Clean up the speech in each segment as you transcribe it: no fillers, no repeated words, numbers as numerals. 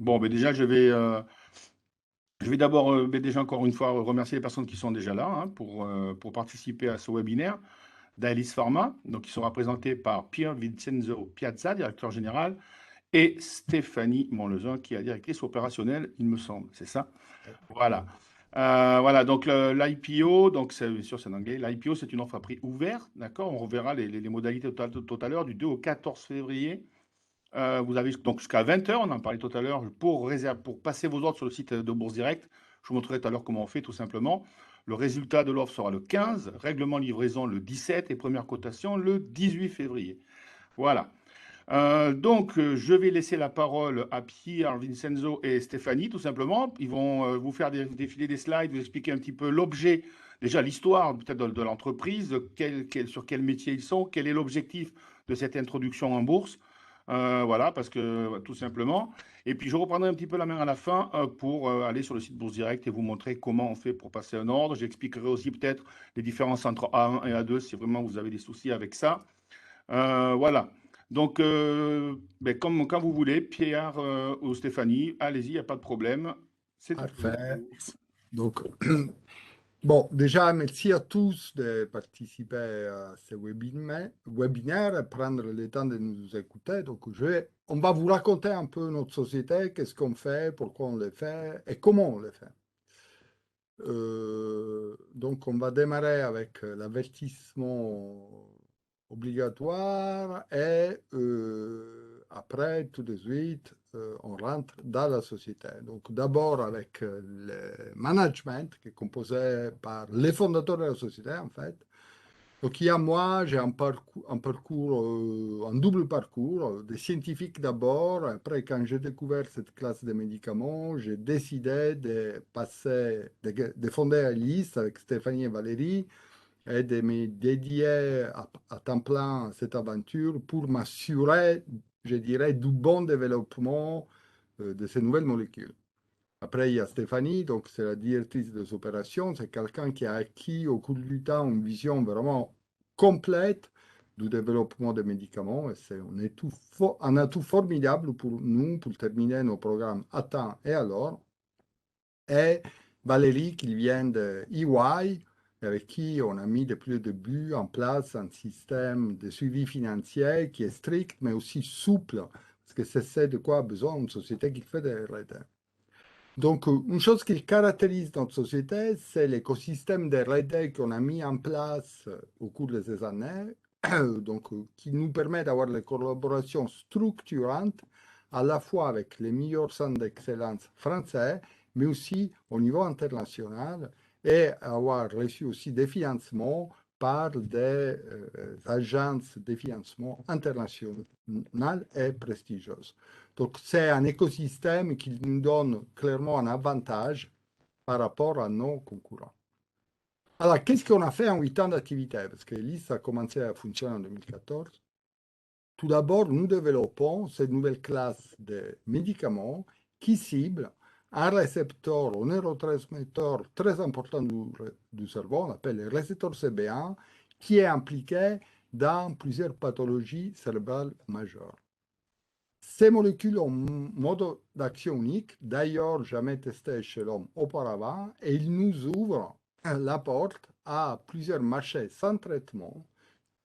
Bon, ben déjà, je vais d'abord, ben déjà encore une fois remercier les personnes qui sont déjà là hein, pour participer à ce webinaire d'Alice Pharma. Donc, ils sont représentés par Pier Vincenzo Piazza, directeur général, et Stéphanie Monlezun, qui est la directrice opérationnelle, il me semble. C'est ça? Voilà. Voilà, donc l'IPO, donc bien sûr c'est en anglais. L'IPO, c'est une offre à prix ouvert, d'accord? On reverra les modalités tout à l'heure, du 2 au 14 février. Vous avez donc jusqu'à 20 h, on en parlait tout à l'heure, pour passer vos ordres sur le site de Bourse Direct. Je vous montrerai tout à l'heure comment on fait, tout simplement. Le résultat de l'offre sera le 15, règlement livraison le 17 et première cotation le 18 février. Voilà. Je vais laisser la parole à Pierre, Vincenzo et Stéphanie, tout simplement. Ils vont vous faire défiler des slides, vous expliquer un petit peu l'objet, déjà l'histoire peut-être de l'entreprise, sur quel métier ils sont, quel est l'objectif de cette introduction en bourse. Voilà, parce que tout simplement. Et puis je reprendrai un petit peu la main à la fin pour aller sur le site Bourse Direct et vous montrer comment on fait pour passer un ordre. J'expliquerai aussi peut-être les différences entre A1 et A2 si vraiment vous avez des soucis avec ça. Voilà. Donc, ben, comme quand vous voulez, Pierre ou Stéphanie, allez-y, il n'y a pas de problème. C'est à vous. Parfait. Donc, bon, déjà, merci à tous de participer à ce webinaire et prendre le temps de nous écouter. Donc, on va vous raconter un peu notre société, qu'est-ce qu'on fait, pourquoi on le fait et comment on le fait. Donc, on va démarrer avec l'avertissement obligatoire et après, tout de suite, on rentre dans la société. Donc, d'abord avec le management qui est composé par les fondateurs de la société, en fait. Donc, il y a moi, j'ai un double parcours, des scientifiques d'abord. Après, quand j'ai découvert cette classe de médicaments, j'ai décidé de fonder Alice avec Stéphanie et Valérie et de me dédier à temps plein à cette aventure pour m'assurer, je dirais, du bon développement de ces nouvelles molécules. Après, il y a Stéphanie, donc c'est la directrice des opérations. C'est quelqu'un qui a acquis au cours du temps une vision vraiment complète du développement des médicaments. Et c'est un atout formidable pour nous pour terminer nos programmes à temps et à l'heure. Et Valérie, qui vient de EY, avec qui on a mis depuis le début en place un système de suivi financier qui est strict, mais aussi souple, parce que c'est de quoi a besoin une société qui fait des R&D. Donc, une chose qui caractérise notre société, c'est l'écosystème de R&D qu'on a mis en place au cours de ces années, qui nous permet d'avoir des collaborations structurantes à la fois avec les meilleurs centres d'excellence français, mais aussi au niveau international, et avoir reçu aussi des financements par des agences de financement internationales et prestigieuses. Donc, c'est un écosystème qui nous donne clairement un avantage par rapport à nos concurrents. Alors, qu'est-ce qu'on a fait en 8 ans d'activité? Parce que l'IS a commencé à fonctionner en 2014. Tout d'abord, nous développons cette nouvelle classe de médicaments qui ciblent un récepteur, un neurotransmetteur très important du cerveau, on appelle le récepteur CB1, qui est impliqué dans plusieurs pathologies cérébrales majeures. Ces molécules ont un mode d'action unique, d'ailleurs jamais testé chez l'homme auparavant, et ils nous ouvrent la porte à plusieurs marchés sans traitement,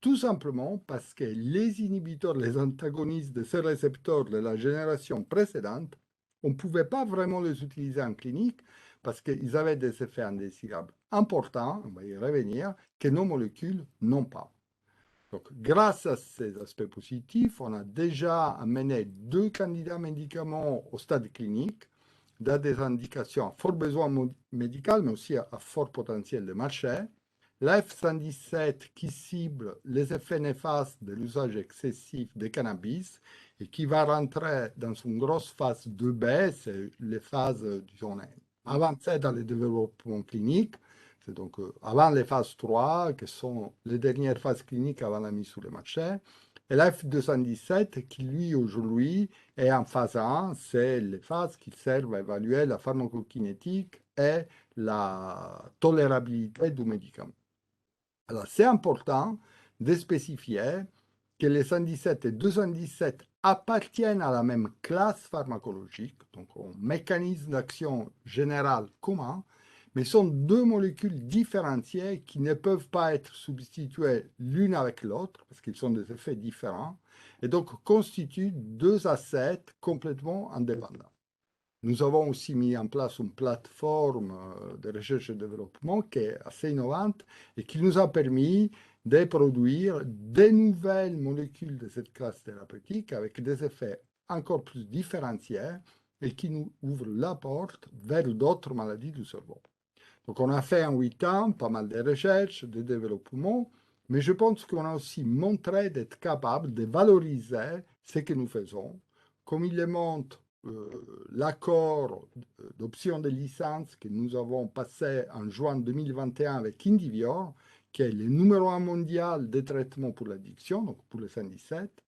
tout simplement parce que les inhibiteurs, les antagonistes de ces récepteurs de la génération précédente, on ne pouvait pas vraiment les utiliser en clinique parce qu'ils avaient des effets indésirables importants, on va y revenir, que nos molécules n'ont pas. Donc, grâce à ces aspects positifs, on a déjà amené 2 candidats médicaments au stade clinique dans des indications à fort besoin médical, mais aussi à fort potentiel de marché. La F117 qui cible les effets néfastes de l'usage excessif de cannabis et qui va rentrer dans une grosse phase 2B, c'est les phases, disons, avancées dans le développement clinique. C'est donc avant les phases 3, qui sont les dernières phases cliniques avant la mise sur le marché. Et la F217, qui lui, aujourd'hui, est en phase 1, c'est les phases qui servent à évaluer la pharmacokinétique et la tolérabilité du médicament. Alors, c'est important de spécifier que les 117 et 217 appartiennent à la même classe pharmacologique, donc un mécanisme d'action général commun, mais sont deux molécules différenciées qui ne peuvent pas être substituées l'une avec l'autre, parce qu'ils sont des effets différents, et donc constituent deux assets complètement indépendants. Nous avons aussi mis en place une plateforme de recherche et développement qui est assez innovante et qui nous a permis de produire des nouvelles molécules de cette classe thérapeutique avec des effets encore plus différenciés et qui nous ouvrent la porte vers d'autres maladies du cerveau. Donc on a fait en 8 ans pas mal de recherches, de développement, mais je pense qu'on a aussi montré d'être capable de valoriser ce que nous faisons, comme il le montre l'accord d'option de licence que nous avons passé en juin 2021 avec Indivior, qui est le numéro 1 mondial des traitements pour l'addiction, donc pour le 117.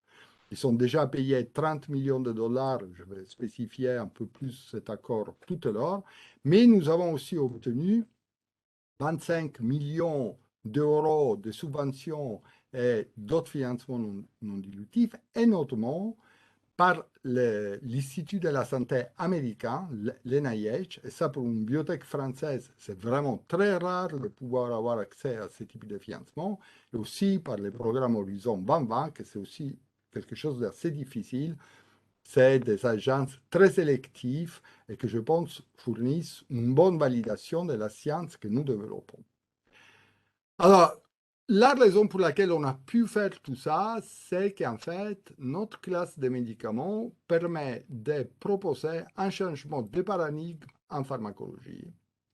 Ils sont déjà payés 30 millions de dollars, je vais spécifier un peu plus cet accord tout à l'heure, mais nous avons aussi obtenu 25 millions d'euros de subventions et d'autres financements non dilutifs, et notamment par l'Institut de la santé américain, l'NIH, et ça pour une biotech française, c'est vraiment très rare de pouvoir avoir accès à ce type de financement, et aussi par le programme Horizon 2020, que c'est aussi quelque chose d'assez difficile. C'est des agences très sélectives et que je pense fournissent une bonne validation de la science que nous développons. Alors, la raison pour laquelle on a pu faire tout ça, c'est qu'en fait, notre classe de médicaments permet de proposer un changement de paradigme en pharmacologie.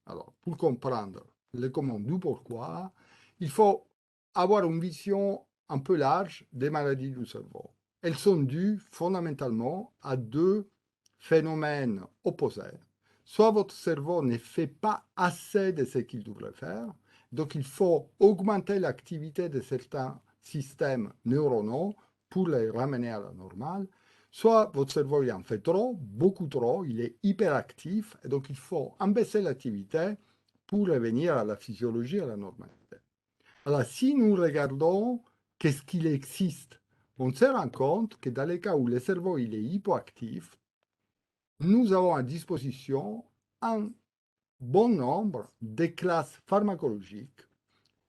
Alors, pour comprendre le comment du pourquoi, il faut avoir une vision un peu large des maladies du cerveau. Elles sont dues fondamentalement à deux phénomènes opposés. Soit votre cerveau ne fait pas assez de ce qu'il devrait faire, donc il faut augmenter l'activité de certains systèmes neuronaux pour les ramener à la normale. Soit votre cerveau il en fait trop, beaucoup trop, il est hyperactif, et donc il faut en baisser l'activité pour revenir à la physiologie, à la normalité. Alors si nous regardons qu'est-ce qu'il existe, on se rend compte que dans les cas où le cerveau il est hypoactif, nous avons à disposition un bon nombre de classes pharmacologiques.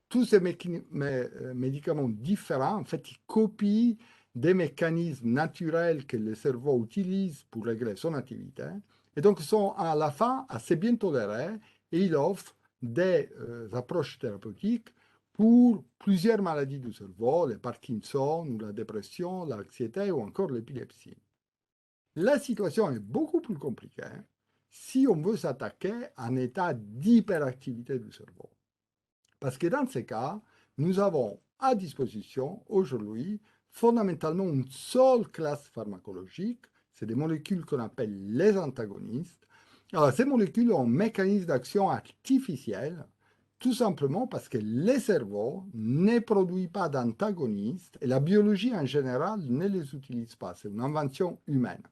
Tous ces médicaments différents, en fait, ils copient des mécanismes naturels que le cerveau utilise pour régler son activité, et donc sont à la fin assez bien tolérés, et ils offrent des approches thérapeutiques pour plusieurs maladies du cerveau, le Parkinson, ou la dépression, l'anxiété ou encore l'épilepsie. La situation est beaucoup plus compliquée si on veut s'attaquer à un état d'hyperactivité du cerveau. Parce que dans ces cas, nous avons à disposition aujourd'hui fondamentalement une seule classe pharmacologique, c'est des molécules qu'on appelle les antagonistes. Alors, ces molécules ont un mécanisme d'action artificiel, tout simplement parce que le cerveau ne produit pas d'antagonistes et la biologie en général ne les utilise pas. C'est une invention humaine.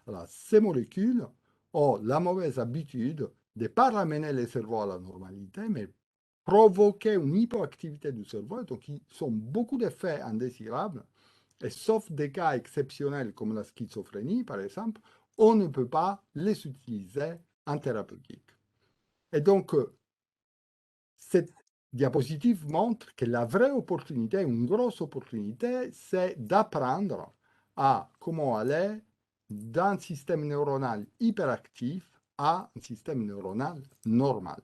Alors, ces molécules ont la mauvaise habitude de ne pas ramener le cerveau à la normalité, mais provoquer une hypoactivité du cerveau, donc ils sont beaucoup d'effets indésirables, et sauf des cas exceptionnels comme la schizophrénie, par exemple, on ne peut pas les utiliser en thérapeutique. Et donc, cette diapositive montre que la vraie opportunité, une grosse opportunité, c'est d'apprendre à comment aller d'un système neuronal hyperactif à un système neuronal normal.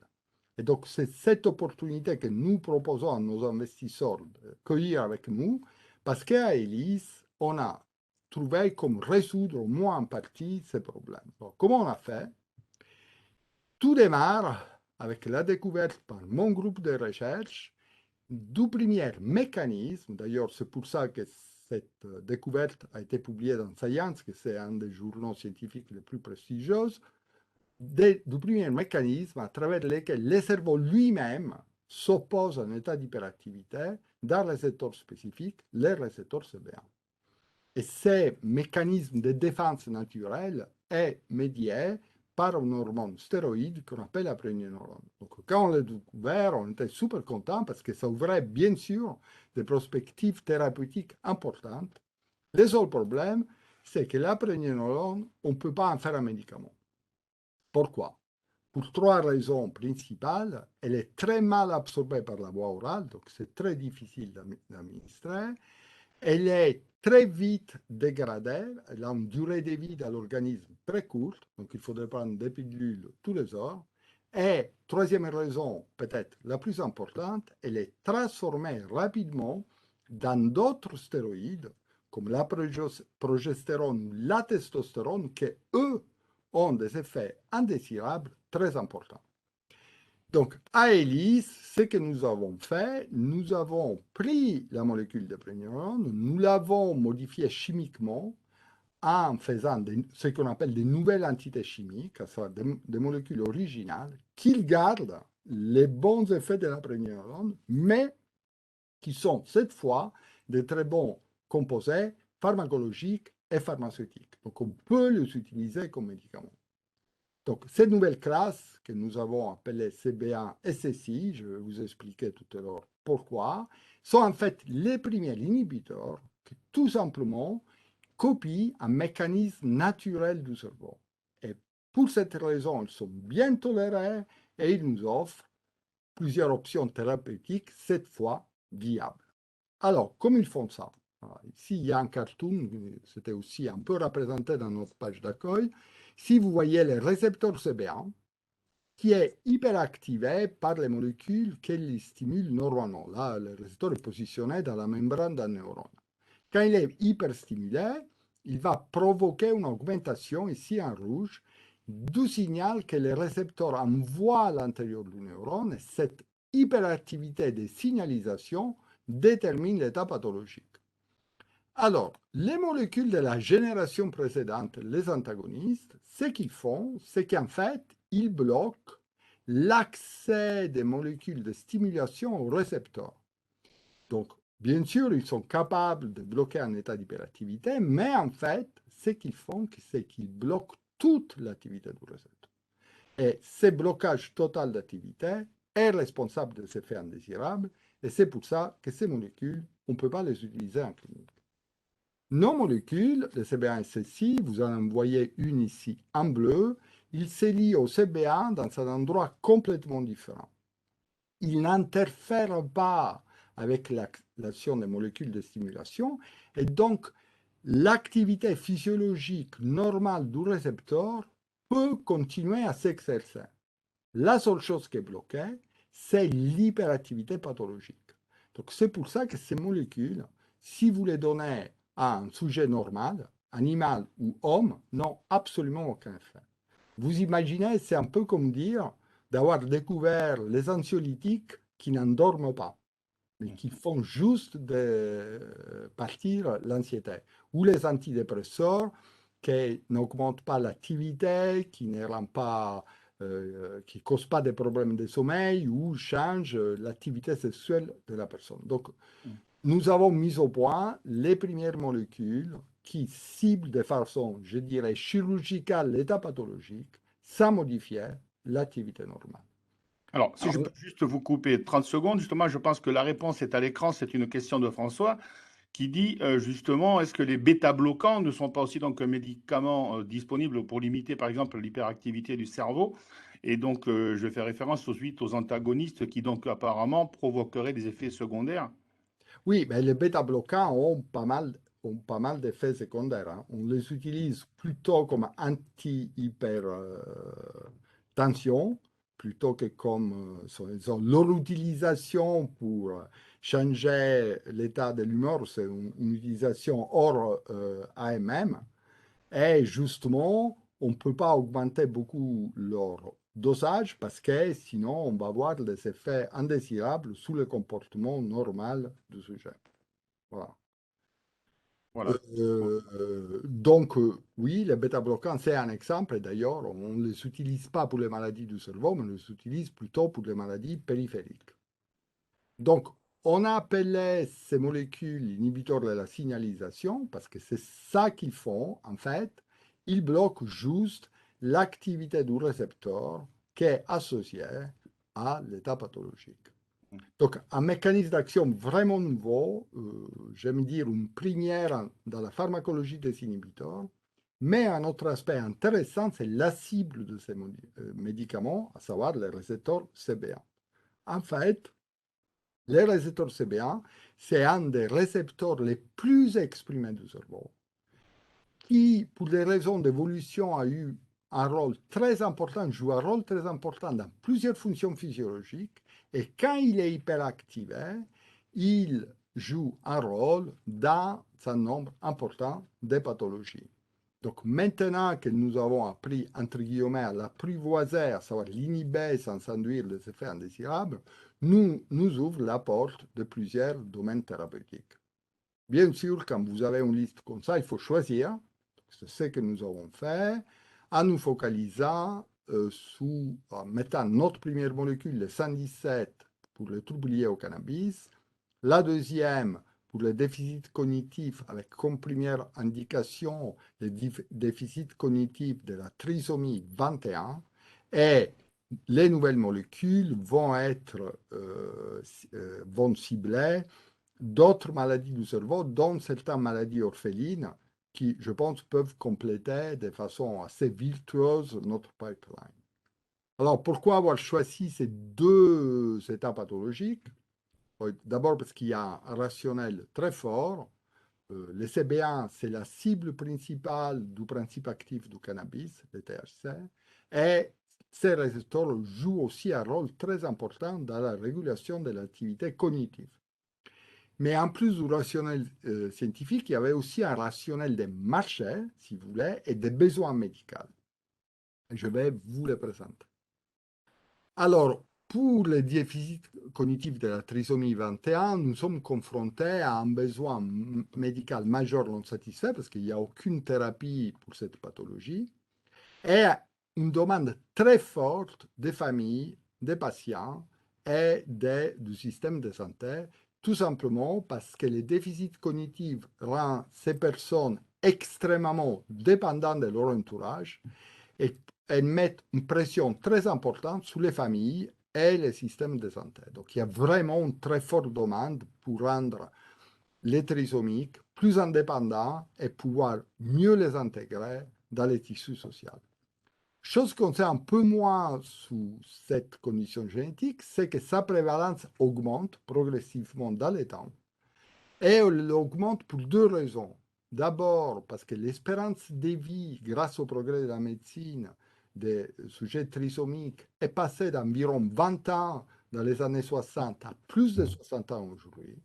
Et donc, c'est cette opportunité que nous proposons à nos investisseurs de cueillir avec nous, parce qu'à Elis, on a trouvé comment résoudre au moins en partie ces problèmes. Donc, comment on a fait? Tout démarre avec la découverte par mon groupe de recherche du premier mécanisme. D'ailleurs, c'est pour ça que cette découverte a été publiée dans Science, que c'est un des journaux scientifiques les plus prestigieux, du premier mécanisme à travers lequel le cerveau lui-même s'oppose à un état d'hyperactivité d'un récepteur spécifique, le récepteur CB1. Et ce mécanisme de défense naturelle est médié par une hormone stéroïde qu'on appelle la prégnénolone. Donc, quand on l'a découvert, on était super content parce que ça ouvrait bien sûr des perspectives thérapeutiques importantes. Le seul problème, c'est que la prégnénolone, on ne peut pas en faire un médicament. Pourquoi? Pour trois raisons principales. Elle est très mal absorbée par la voie orale, donc c'est très difficile d'administrer. Elle est très vite dégradée, elle a une durée de vie dans l'organisme très courte, donc il faudrait prendre des pilules tous les heures. Et troisième raison, peut-être la plus importante, elle est transformée rapidement dans d'autres stéroïdes, comme la progestérone ou la testostérone, qui, eux, ont des effets indésirables très importants. Donc, à ELIS, ce que nous avons fait, nous avons pris la molécule de prégnénolone, nous l'avons modifiée chimiquement en faisant ce qu'on appelle des nouvelles entités chimiques, à savoir des molécules originales, qui gardent les bons effets de la prégnénolone, mais qui sont cette fois des très bons composés pharmacologiques et pharmaceutiques. Donc, on peut les utiliser comme médicaments. Donc, cette nouvelle classe que nous avons appelée CB1 SSI, je vais vous expliquer tout à l'heure pourquoi, sont en fait les premiers inhibiteurs qui tout simplement copient un mécanisme naturel du cerveau. Et pour cette raison, ils sont bien tolérés et ils nous offrent plusieurs options thérapeutiques, cette fois viables. Alors, comment ils font ça? Ici, il y a un cartoon, c'était aussi un peu représenté dans notre page d'accueil. Si vous voyez le récepteur CB1, qui est hyperactivé par les molécules qui stimulent normalement. Là, le récepteur est positionné dans la membrane d'un neurone. Quand il est hyperstimulé, il va provoquer une augmentation, ici en rouge, du signal que le récepteur envoie à l'intérieur du neurone. Et cette hyperactivité des signalisations détermine l'état pathologique. Alors, les molécules de la génération précédente, les antagonistes, ce qu'ils font, c'est qu'en fait, ils bloquent l'accès des molécules de stimulation au récepteur. Donc, bien sûr, ils sont capables de bloquer un état d'hyperactivité, mais en fait, ce qu'ils font, c'est qu'ils bloquent toute l'activité du récepteur. Et ce blocage total d'activité est responsable des effets indésirables, et c'est pour ça que ces molécules, on ne peut pas les utiliser en clinique. Nos molécules, le CB1-SSI, vous en voyez une ici en bleu, il se lie au CB1 dans un endroit complètement différent. Il n'interfère pas avec l'action des molécules de stimulation et donc l'activité physiologique normale du récepteur peut continuer à s'exercer. La seule chose qui est bloquée, c'est l'hyperactivité pathologique. Donc c'est pour ça que ces molécules, si vous les donnez à un sujet normal, animal ou homme, n'ont absolument aucun effet. Vous imaginez, c'est un peu comme dire d'avoir découvert les anxiolytiques qui n'endorment pas, mais qui font juste partir l'anxiété, ou les antidépresseurs qui n'augmentent pas l'activité, qui ne rendent pas, qui causent pas de problèmes de sommeil ou changent l'activité sexuelle de la personne. Donc, nous avons mis au point les premières molécules qui ciblent de façon, je dirais, chirurgicale l'état pathologique sans modifier l'activité normale. Alors, si je Alors, peux juste vous couper 30 secondes, justement, je pense que la réponse est à l'écran. C'est une question de François qui dit justement, est-ce que les bêta-bloquants ne sont pas aussi donc un médicament disponible pour limiter, par exemple, l'hyperactivité du cerveau? Et donc, je fais référence ensuite aux antagonistes qui donc apparemment provoqueraient des effets secondaires. oui, mais les bêta-bloquants ont pas mal d'effets secondaires, hein. On les utilise plutôt comme anti-hypertension, plutôt que comme leur utilisation pour changer l'état de l'humeur, c'est une utilisation hors AMM. Et justement, on ne peut pas augmenter beaucoup leur dosage parce que sinon, on va avoir des effets indésirables sur le comportement normal du sujet. Voilà. Voilà. Oui, les bêta-bloquants, c'est un exemple. D'ailleurs, on ne les utilise pas pour les maladies du cerveau, mais on les utilise plutôt pour les maladies périphériques. Donc, on a appelé ces molécules inhibiteurs de la signalisation parce que c'est ça qu'ils font, en fait. Ils bloquent juste l'activité du récepteur qui est associée à l'état pathologique. Donc, un mécanisme d'action vraiment nouveau, j'aime dire une première dans la pharmacologie des inhibiteurs, mais un autre aspect intéressant, c'est la cible de ces médicaments, à savoir les récepteurs CB1. En fait, les récepteurs CB1, c'est un des récepteurs les plus exprimés du cerveau, qui, pour des raisons d'évolution, a eu un rôle très important, joue un rôle très important dans plusieurs fonctions physiologiques, et quand il est hyperactivé, il joue un rôle dans un nombre important de pathologies. Donc maintenant que nous avons appris, entre guillemets, à l'apprivoiser, à savoir l'inhiber sans induire des effets indésirables, nous ouvre la porte de plusieurs domaines thérapeutiques. Bien sûr, quand vous avez une liste comme ça, il faut choisir. C'est ce que nous avons fait en nous focalisant en mettant notre première molécule, le 117, pour les troubles liés au cannabis, la deuxième pour les déficits cognitifs avec comme première indication les déficits cognitifs de la trisomie 21 et les nouvelles molécules vont cibler d'autres maladies du cerveau, dont certaines maladies orphelines, qui, je pense, peuvent compléter de façon assez virtuose notre pipeline. Alors, pourquoi avoir choisi ces deux états pathologiques? D'abord parce qu'il y a un rationnel très fort. Les CB1, c'est la cible principale du principe actif du cannabis, le THC, et ces récepteurs jouent aussi un rôle très important dans la régulation de l'activité cognitive. Mais en plus du rationnel scientifique, il y avait aussi un rationnel des marchés, si vous voulez, et des besoins médicaux. Je vais vous les présenter. Alors, pour les déficits cognitifs de la trisomie 21, nous sommes confrontés à un besoin médical majeur non satisfait parce qu'il n'y a aucune thérapie pour cette pathologie et une demande très forte des familles, des patients et du système de santé, tout simplement parce que les déficits cognitifs rendent ces personnes extrêmement dépendantes de leur entourage et elles mettent une pression très importante sur les familles et les systèmes de santé. Donc il y a vraiment une très forte demande pour rendre les trisomiques plus indépendants et pouvoir mieux les intégrer dans les tissus sociaux. Chose qu'on sait un peu moins sous cette condition génétique, c'est que sa prévalence augmente progressivement dans le temps. Et elle augmente pour deux raisons. D'abord, parce que l'espérance de vie, grâce au progrès de la médecine, des sujets trisomiques est passée d'environ 20 ans dans les années 60 à plus de 60 ans aujourd'hui.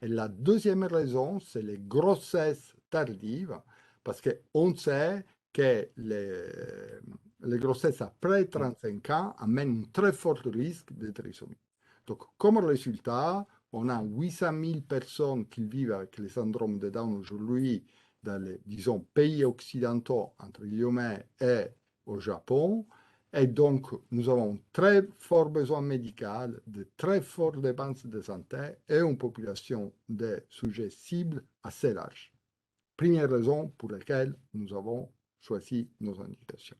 Et la deuxième raison, c'est les grossesses tardives, parce qu'on sait que les grossesses après 35 ans amènent un très fort risque de trisomie. Donc, comme résultat, on a 800 000 personnes qui vivent avec le syndrome de Down aujourd'hui dans les, disons, pays occidentaux, entre guillemets, et au Japon. Et donc, nous avons un très fort besoin médical, de très fortes dépenses de santé et une population de sujets cibles assez large. Première raison pour laquelle nous avons choisi nos indications.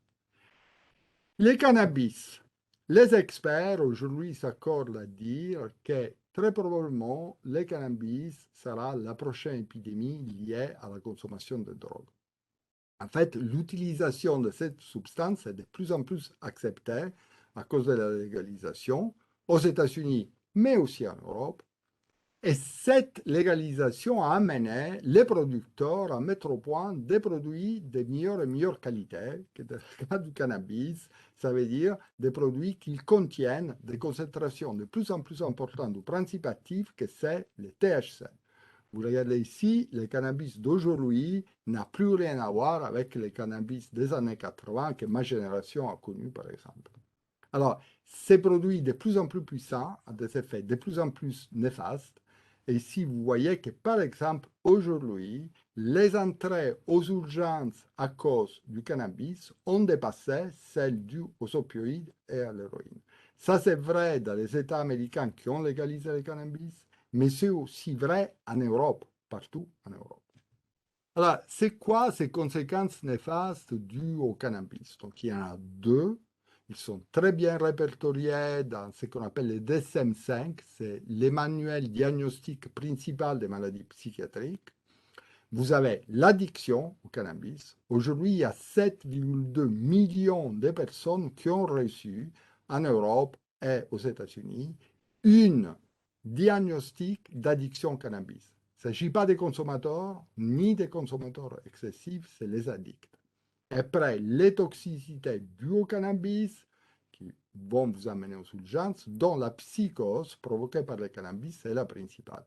Les cannabis. Les experts aujourd'hui s'accordent à dire que très probablement le cannabis sera la prochaine épidémie liée à la consommation de drogue. En fait, l'utilisation de cette substance est de plus en plus acceptée à cause de la légalisation aux États-Unis, mais aussi en Europe. Et cette légalisation a amené les producteurs à mettre au point des produits de meilleure et meilleure qualité, que dans le cas du cannabis, ça veut dire des produits qui contiennent des concentrations de plus en plus importantes du principe actif que c'est le THC. Vous regardez ici, le cannabis d'aujourd'hui n'a plus rien à voir avec le cannabis des années 80 que ma génération a connu, par exemple. Alors, ces produits de plus en plus puissants ont des effets de plus en plus néfastes. Et ici, vous voyez que, par exemple, aujourd'hui, les entrées aux urgences à cause du cannabis ont dépassé celles dues aux opioïdes et à l'héroïne. Ça, c'est vrai dans les États américains qui ont légalisé le cannabis, mais c'est aussi vrai en Europe, partout en Europe. Alors, c'est quoi ces conséquences néfastes dues au cannabis? Donc, il y en a deux. Ils sont très bien répertoriés dans ce qu'on appelle les DSM-5, c'est les manuels diagnostiques principal des maladies psychiatriques. Vous avez l'addiction au cannabis. Aujourd'hui, il y a 7,2 millions de personnes qui ont reçu en Europe et aux États-Unis une diagnostic d'addiction au cannabis. Il ne s'agit pas des consommateurs ni des consommateurs excessifs, c'est les addicts. Après, les toxicités dues au cannabis qui vont vous amener aux urgences, dont la psychose provoquée par le cannabis est la principale.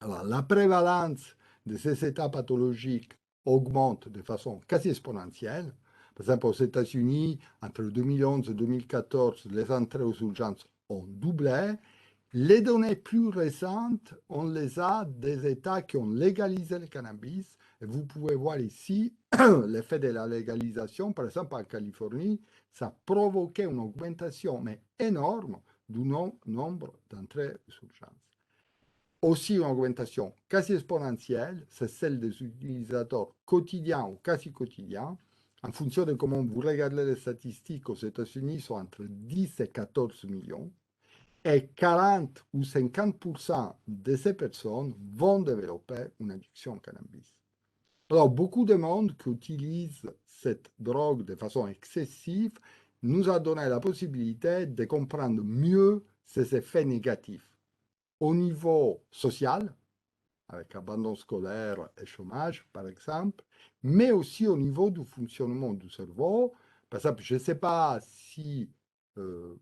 Alors, la prévalence de ces états pathologiques augmente de façon quasi exponentielle. Par exemple, aux États-Unis, entre 2011 et 2014, les entrées aux urgences ont doublé. Les données plus récentes, on les a des États qui ont légalisé le cannabis. Et vous pouvez voir ici l'effet de la légalisation. Par exemple, en Californie, ça a provoqué une augmentation mais énorme du nombre d'entrées aux urgences. Aussi une augmentation quasi exponentielle, c'est celle des utilisateurs quotidiens ou quasi quotidiens. En fonction de comment vous regardez les statistiques, aux États-Unis, sont entre 10 et 14 millions. Et 40 ou 50% de ces personnes vont développer une addiction au cannabis. Alors, beaucoup de monde qui utilise cette drogue de façon excessive nous a donné la possibilité de comprendre mieux ses effets négatifs au niveau social, avec abandon scolaire et chômage, par exemple, mais aussi au niveau du fonctionnement du cerveau. Par exemple, je ne sais pas si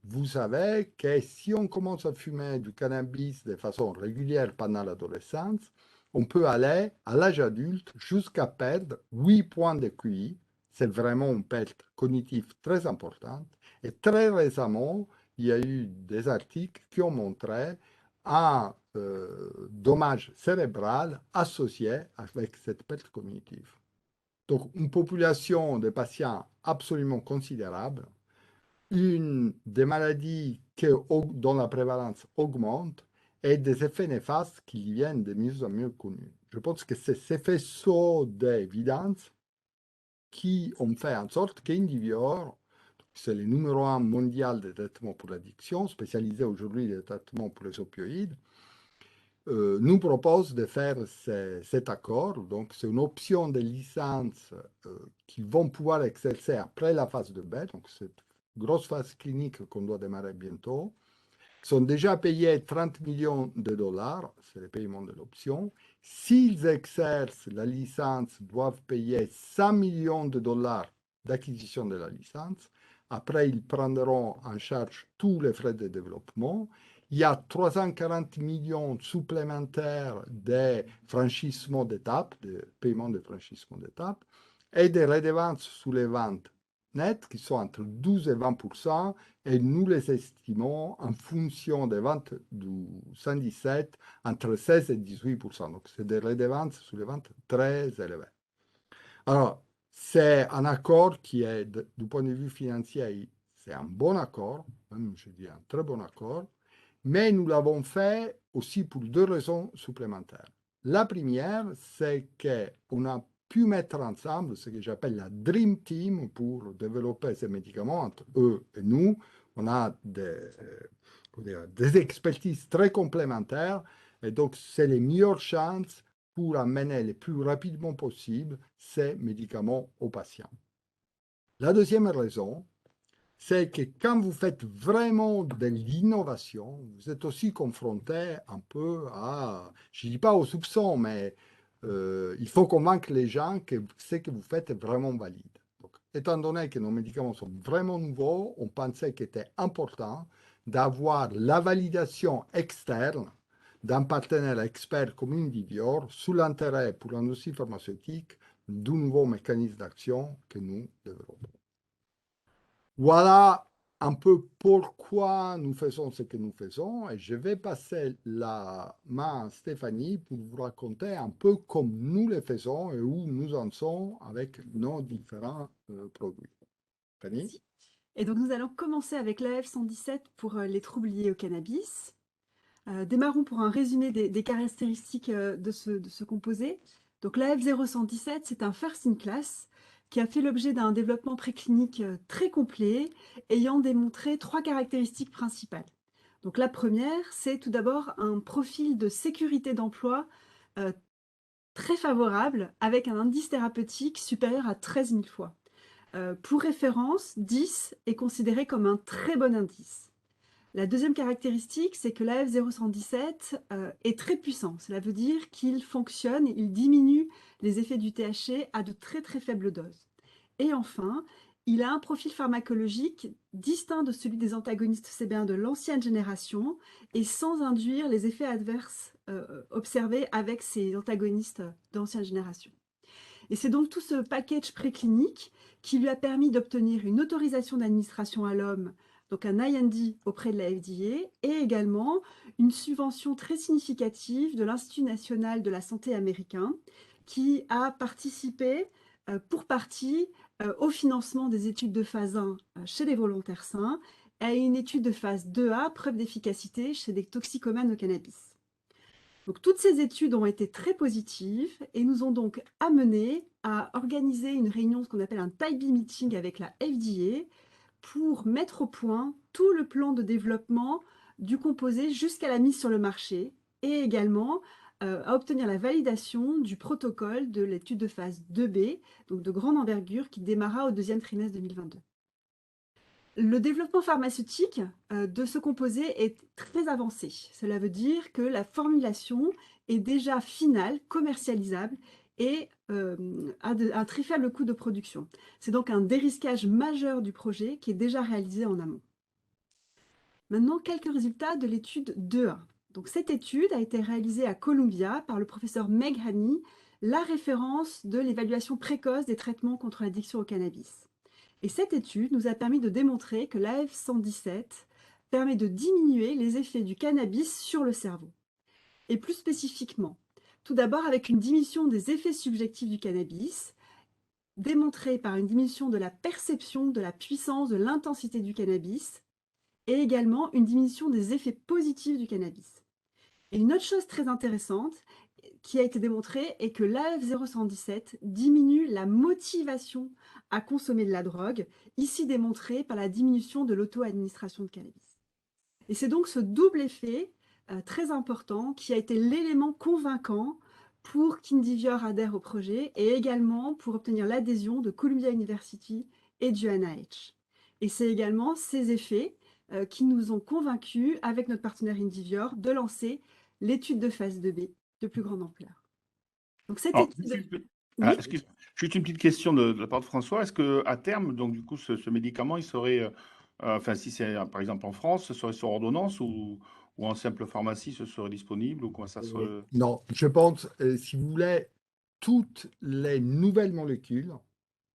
vous savez que si on commence à fumer du cannabis de façon régulière pendant l'adolescence, on peut aller à l'âge adulte jusqu'à perdre 8 points de QI. C'est vraiment une perte cognitive très importante. Et très récemment, il y a eu des articles qui ont montré un dommage cérébral associé avec cette perte cognitive. Donc, une population de patients absolument considérable, des maladies dont la prévalence augmente et des effets néfastes qui viennent de mieux en mieux connus. Je pense que c'est ces faisceaux d'évidence qui ont fait en sorte qu'Indivior, c'est le numéro un mondial de traitement pour l'addiction, spécialisé aujourd'hui dans le traitement pour les opioïdes, nous propose de faire cet accord. Donc, c'est une option de licence qu'ils vont pouvoir exercer après la phase de B, donc cette grosse phase clinique qu'on doit démarrer bientôt. Ils sont déjà payés 30 millions de dollars, c'est le paiement de l'option. S'ils exercent la licence, ils doivent payer 100 millions de dollars d'acquisition de la licence. Après, ils prendront en charge tous les frais de développement. Il y a 340 millions supplémentaires de franchissements d'étapes, de paiement de franchissement d'étapes, et des redevances sous les ventes nettes qui sont entre 12 et 20%, et nous les estimons en fonction des ventes du 117 entre 16 et 18%. Donc, c'est des redevances sur les ventes très élevées. Alors, c'est un accord qui est, du point de vue financier, c'est un bon accord, même je dis un très bon accord, mais nous l'avons fait aussi pour deux raisons supplémentaires. La première, c'est qu'on a pu mettre ensemble ce que j'appelle la Dream Team pour développer ces médicaments entre eux et nous. On a des expertises très complémentaires et donc c'est les meilleures chances pour amener le plus rapidement possible ces médicaments aux patients. La deuxième raison, c'est que quand vous faites vraiment de l'innovation, vous êtes aussi confronté un peu à, je ne dis pas au soupçon, mais il faut convaincre les gens que ce que vous faites est vraiment valide. Donc, étant donné que nos médicaments sont vraiment nouveaux, on pensait qu'il était important d'avoir la validation externe d'un partenaire expert comme Indivior sous l'intérêt pour l'industrie pharmaceutique du nouveau mécanisme d'action que nous développons. Voilà un peu pourquoi nous faisons ce que nous faisons et je vais passer la main à Stéphanie pour vous raconter un peu comme nous le faisons et où nous en sommes avec nos différents produits. Stéphanie? Merci. Et donc, nous allons commencer avec l'AF 117 pour les troubles liés au cannabis. Démarrons pour un résumé des caractéristiques de ce composé. Donc l'AF0117, c'est un first in class qui a fait l'objet d'un développement préclinique très complet, ayant démontré 3 caractéristiques principales. Donc la première, c'est tout d'abord un profil de sécurité d'emploi très favorable, avec un indice thérapeutique supérieur à 13 000 fois. Pour référence, 10 est considéré comme un très bon indice. La deuxième caractéristique, c'est que l'AF0117 est très puissant. Cela veut dire qu'il fonctionne, il diminue les effets du THC à de très très faibles doses. Et enfin, il a un profil pharmacologique distinct de celui des antagonistes CB1 de l'ancienne génération et sans induire les effets adverses observés avec ces antagonistes d'ancienne génération. Et c'est donc tout ce package préclinique qui lui a permis d'obtenir une autorisation d'administration à l'homme, donc un IND auprès de la FDA, et également une subvention très significative de l'Institut national de la santé américain, qui a participé pour partie au financement des études de phase 1 chez les volontaires sains et à une étude de phase 2A, preuve d'efficacité chez des toxicomanes au cannabis. Donc, toutes ces études ont été très positives et nous ont donc amené à organiser une réunion, ce qu'on appelle un Type B meeting avec la FDA, pour mettre au point tout le plan de développement du composé jusqu'à la mise sur le marché et également à obtenir la validation du protocole de l'étude de phase 2B, donc de grande envergure, qui démarra au deuxième trimestre 2022. Le développement pharmaceutique de ce composé est très avancé. Cela veut dire que la formulation est déjà finale, commercialisable et a un très faible coût de production. C'est donc un dérisquage majeur du projet qui est déjà réalisé en amont. Maintenant, quelques résultats de l'étude 2A. Donc, cette étude a été réalisée à Columbia par le professeur Meg Hani, la référence de l'évaluation précoce des traitements contre l'addiction au cannabis. Et cette étude nous a permis de démontrer que l'AF117 permet de diminuer les effets du cannabis sur le cerveau. Et plus spécifiquement, tout d'abord avec une diminution des effets subjectifs du cannabis, démontrée par une diminution de la perception de la puissance, de l'intensité du cannabis, et également une diminution des effets positifs du cannabis. Et une autre chose très intéressante qui a été démontrée est que l'AF0117 diminue la motivation à consommer de la drogue, ici démontrée par la diminution de l'auto-administration de cannabis. Et c'est donc ce double effet très important qui a été l'élément convaincant pour qu'Indivior adhère au projet et également pour obtenir l'adhésion de Columbia University et du NIH. Et c'est également ces effets qui nous ont convaincus, avec notre partenaire Indivior, de lancer l'étude de phase 2B de plus grande ampleur. Donc cette Alors, étude... ah, Oui, juste une petite question de la part de François. Est-ce qu'à terme, donc du coup, ce médicament, il serait, enfin, si c'est par exemple en France, ce serait sur ordonnance ou en simple pharmacie, ce serait disponible ou comment ça se... Non, je pense, si vous voulez, toutes les nouvelles molécules,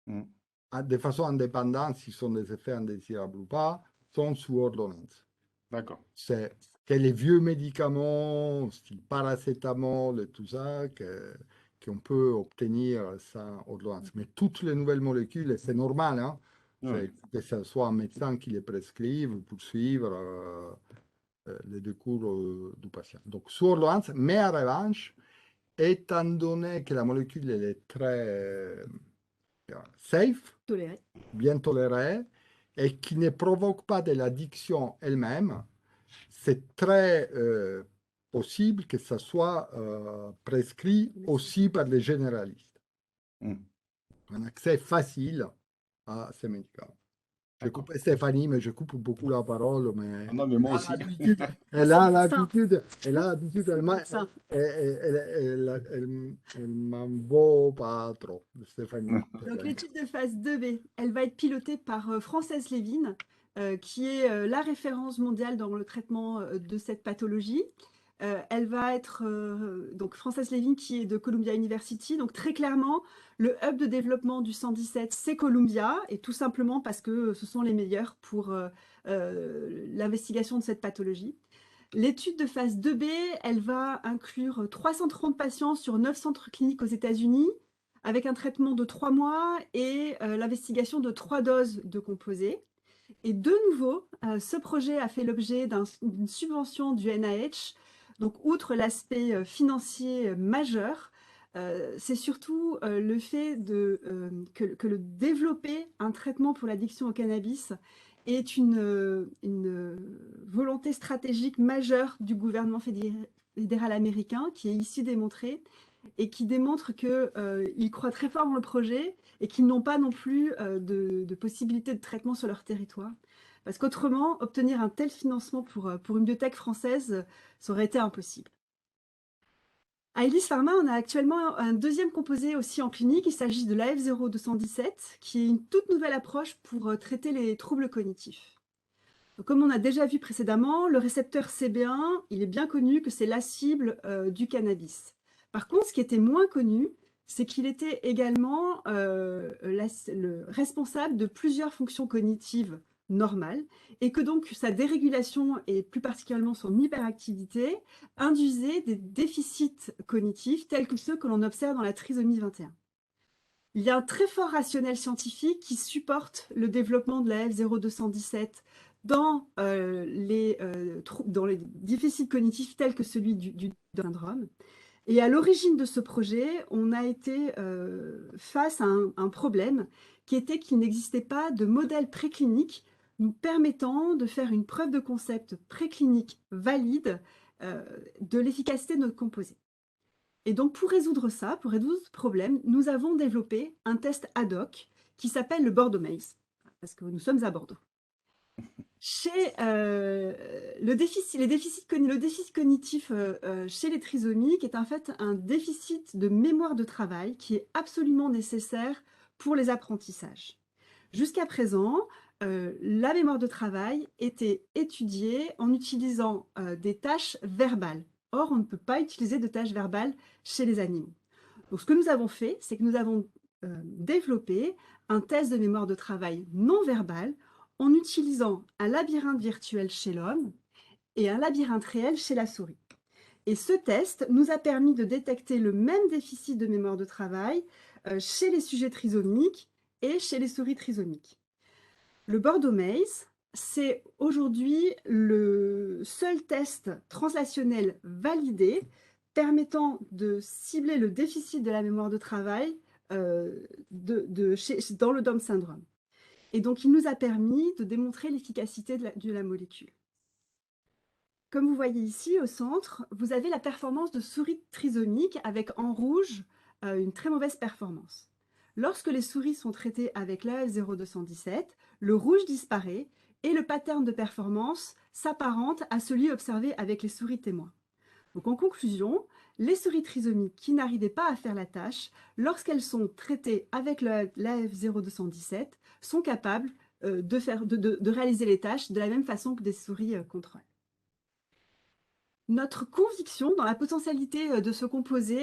Hmm, de façon indépendante, s'ils sont des effets indésirables ou pas, sont sous ordonnance. D'accord. C'est que les vieux médicaments, style paracétamol et tout ça, qu'on peut obtenir sans ordonnance. Mais toutes les nouvelles molécules, et c'est normal, hein, Ouais. que ce soit un médecin qui les prescrive pour suivre les décours du patient. Donc, sous ordonnance, mais en revanche, étant donné que la molécule elle est très safe, toléré. bien tolérée, et qui ne provoque pas de l'addiction elle-même, c'est très possible que ça soit prescrit aussi par les généralistes. Hmm, Un accès facile à ces médicaments. Je d'accord. coupe Stéphanie, mais je coupe beaucoup la parole, mais Ah non, mais moi aussi. elle a Simple. l'habitude, Simple. elle m'en vaut pas trop, Stéphanie. Donc l'étude de phase 2B, elle va être pilotée par Frances Levin, qui est la référence mondiale dans le traitement de cette pathologie. Elle va être, donc Frances Levin qui est de Columbia University. Donc très clairement, le hub de développement du 117, c'est Columbia, et tout simplement parce que ce sont les meilleurs pour l'investigation de cette pathologie. L'étude de phase 2B, elle va inclure 330 patients sur 9 centres cliniques aux États-Unis, avec un traitement de 3 mois et l'investigation de 3 doses de composés. Et de nouveau, ce projet a fait l'objet d'une subvention du NIH. Donc, outre l'aspect financier majeur, c'est surtout le fait que le développer un traitement pour l'addiction au cannabis est une volonté stratégique majeure du gouvernement fédéral américain, qui est ici démontrée, et qui démontre qu'ils croient très fort dans le projet et qu'ils n'ont pas non plus de possibilité de traitement sur leur territoire. Parce qu'autrement, obtenir un tel financement pour une biotech française, ça aurait été impossible. À Elis Pharma, on a actuellement un deuxième composé aussi en clinique. Il s'agit de l'AF0217, qui est une toute nouvelle approche pour traiter les troubles cognitifs. Donc, comme on a déjà vu précédemment, le récepteur CB1, il est bien connu que c'est la cible du cannabis. Par contre, ce qui était moins connu, c'est qu'il était également le responsable de plusieurs fonctions cognitives normales et que donc sa dérégulation et plus particulièrement son hyperactivité induisait des déficits cognitifs tels que ceux que l'on observe dans la trisomie 21. Il y a un très fort rationnel scientifique qui supporte le développement de la F0217 dans les déficits cognitifs tels que celui du syndrome. Et à l'origine de ce projet, on a été face à un problème qui était qu'il n'existait pas de modèle préclinique nous permettant de faire une preuve de concept préclinique valide de l'efficacité de notre composé. Et donc, pour résoudre ça, pour résoudre ce problème, nous avons développé un test ad hoc qui s'appelle le Bordeaux Maze, parce que nous sommes à Bordeaux. Chez le déficit cognitif chez les trisomiques est en fait un déficit de mémoire de travail qui est absolument nécessaire pour les apprentissages. Jusqu'à présent, la mémoire de travail était étudiée en utilisant des tâches verbales. Or, on ne peut pas utiliser de tâches verbales chez les animaux. Donc, ce que nous avons fait, c'est que nous avons développé un test de mémoire de travail non verbal en utilisant un labyrinthe virtuel chez l'homme et un labyrinthe réel chez la souris. Et ce test nous a permis de détecter le même déficit de mémoire de travail chez les sujets trisomiques et chez les souris trisomiques. Le Bordeaux Maze, c'est aujourd'hui le seul test translationnel validé permettant de cibler le déficit de la mémoire de travail dans le Down syndrome. Et donc, il nous a permis de démontrer l'efficacité de la molécule. Comme vous voyez ici, au centre, vous avez la performance de souris trisomiques avec en rouge une très mauvaise performance. Lorsque les souris sont traitées avec l'AF0217, le rouge disparaît et le pattern de performance s'apparente à celui observé avec les souris témoins. Donc en conclusion, les souris trisomiques qui n'arrivaient pas à faire la tâche, lorsqu'elles sont traitées avec l'AF0217, sont capables de réaliser les tâches de la même façon que des souris contrôle. Notre conviction dans la potentialité de ce composé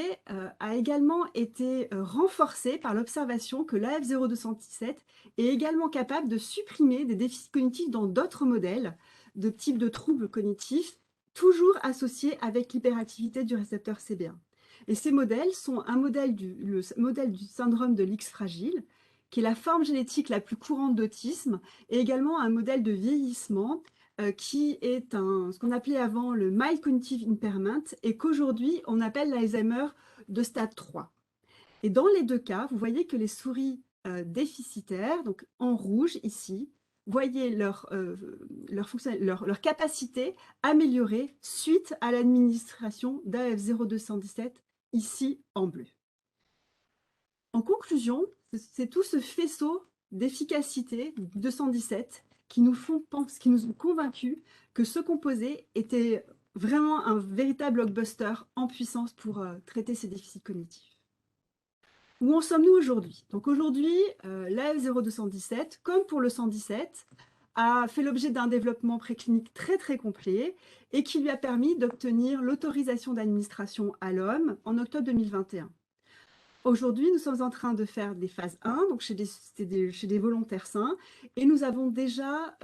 a également été renforcée par l'observation que l'AF0217 est également capable de supprimer des déficits cognitifs dans d'autres modèles de type de troubles cognitifs, toujours associés avec l'hyperactivité du récepteur CB1. Et ces modèles sont le modèle du syndrome de l'X fragile, qui est la forme génétique la plus courante d'autisme, et également un modèle de vieillissement qui est ce qu'on appelait avant le mild cognitive impairment et qu'aujourd'hui on appelle l'Alzheimer de stade 3. Et dans les deux cas, vous voyez que les souris déficitaires, donc en rouge ici, voyez leur capacité améliorée suite à l'administration d'AF0217 ici en bleu. En conclusion, c'est tout ce faisceau d'efficacité 217 qui nous ont convaincus que ce composé était vraiment un véritable blockbuster en puissance pour traiter ces déficits cognitifs. Où en sommes-nous aujourd'hui? Donc aujourd'hui, l'AF0217, comme pour le 117, a fait l'objet d'un développement préclinique très très complet et qui lui a permis d'obtenir l'autorisation d'administration à l'homme en octobre 2021. Aujourd'hui, nous sommes en train de faire des phases 1, donc chez des volontaires sains, et nous avons déjà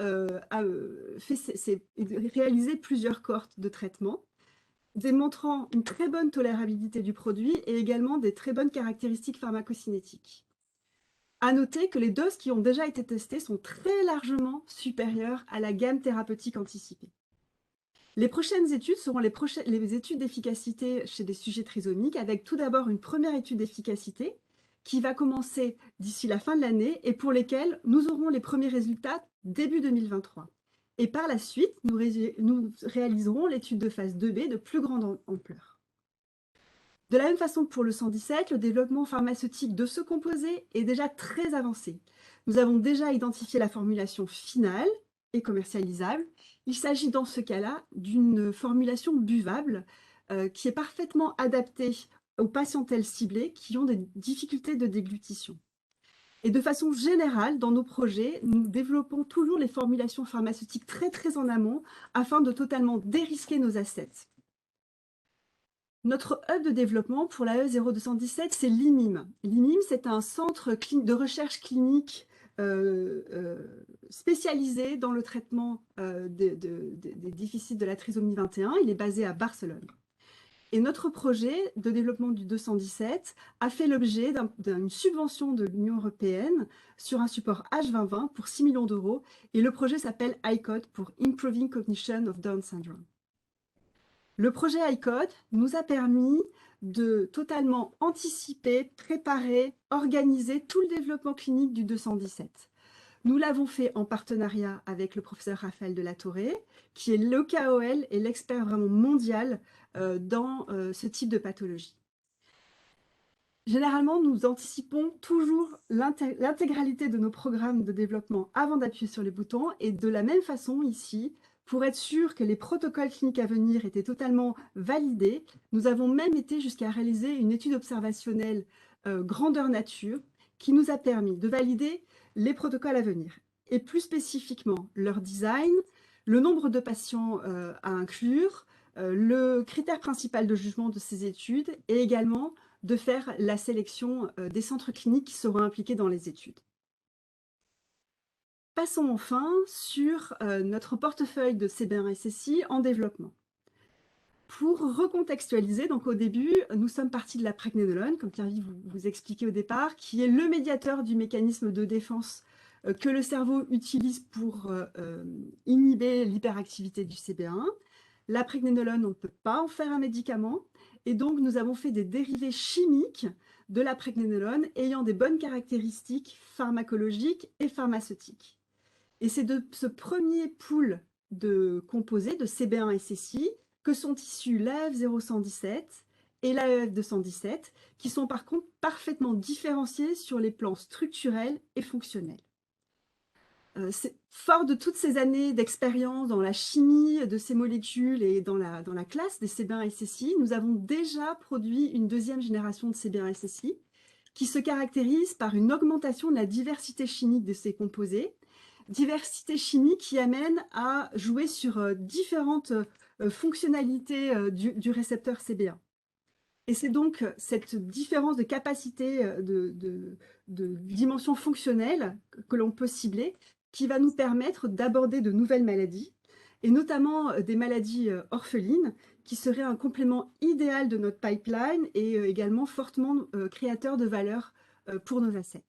réalisé plusieurs cohortes de traitement, démontrant une très bonne tolérabilité du produit et également des très bonnes caractéristiques pharmacocinétiques. À noter que les doses qui ont déjà été testées sont très largement supérieures à la gamme thérapeutique anticipée. Les prochaines études seront les études d'efficacité chez des sujets trisomiques, avec tout d'abord une première étude d'efficacité qui va commencer d'ici la fin de l'année et pour lesquelles nous aurons les premiers résultats début 2023. Et par la suite, nous réaliserons l'étude de phase 2B de plus grande ampleur. De la même façon que pour le 117, le développement pharmaceutique de ce composé est déjà très avancé. Nous avons déjà identifié la formulation finale et commercialisable. Il s'agit dans ce cas-là d'une formulation buvable qui est parfaitement adaptée aux patientèles ciblées qui ont des difficultés de déglutition. Et de façon générale, dans nos projets, nous développons toujours les formulations pharmaceutiques très en amont afin de totalement dérisquer nos assets. Notre hub de développement pour l'AE 0217, c'est l'IMIM. L'IMIM, c'est un centre de recherche clinique spécialisé dans le traitement des déficits de la trisomie 21. Il est basé à Barcelone. Et notre projet de développement du 217 a fait l'objet d'une subvention de l'Union européenne sur un support H2020 pour 6 millions d'euros. Et le projet s'appelle ICODE pour Improving Cognition of Down Syndrome. Le projet ICODE nous a permis de totalement anticiper, préparer, organiser tout le développement clinique du 217. Nous l'avons fait en partenariat avec le professeur Raphaël de la Torre, qui est le KOL et l'expert vraiment mondial dans ce type de pathologie. Généralement, nous anticipons toujours l'intégralité de nos programmes de développement avant d'appuyer sur les boutons et de la même façon ici, pour être sûr que les protocoles cliniques à venir étaient totalement validés, nous avons même été jusqu'à réaliser une étude observationnelle grandeur nature qui nous a permis de valider les protocoles à venir et plus spécifiquement leur design, le nombre de patients à inclure, le critère principal de jugement de ces études et également de faire la sélection des centres cliniques qui seront impliqués dans les études. Passons enfin sur notre portefeuille de CB1-SSI en développement. Pour recontextualiser, donc au début, nous sommes partis de la pregnénolone, comme Pierre-Yves vous expliquait au départ, qui est le médiateur du mécanisme de défense que le cerveau utilise pour inhiber l'hyperactivité du CB1. La pregnénolone, on ne peut pas en faire un médicament, et donc nous avons fait des dérivés chimiques de la pregnénolone ayant des bonnes caractéristiques pharmacologiques et pharmaceutiques. Et c'est de ce premier pool de composés, de CB1-SSI, que sont issus l'AF0117 et l'AF217, qui sont par contre parfaitement différenciés sur les plans structurels et fonctionnels. Fort de toutes ces années d'expérience dans la chimie de ces molécules et dans la classe des CB1-SSI, nous avons déjà produit une deuxième génération de CB1-SSI qui se caractérise par une augmentation de la diversité chimique de ces composés, diversité chimique qui amène à jouer sur différentes fonctionnalités du récepteur CB1. Et c'est donc cette différence de capacité de dimension fonctionnelle que l'on peut cibler qui va nous permettre d'aborder de nouvelles maladies, et notamment des maladies orphelines, qui seraient un complément idéal de notre pipeline et également fortement créateur de valeur pour nos assets.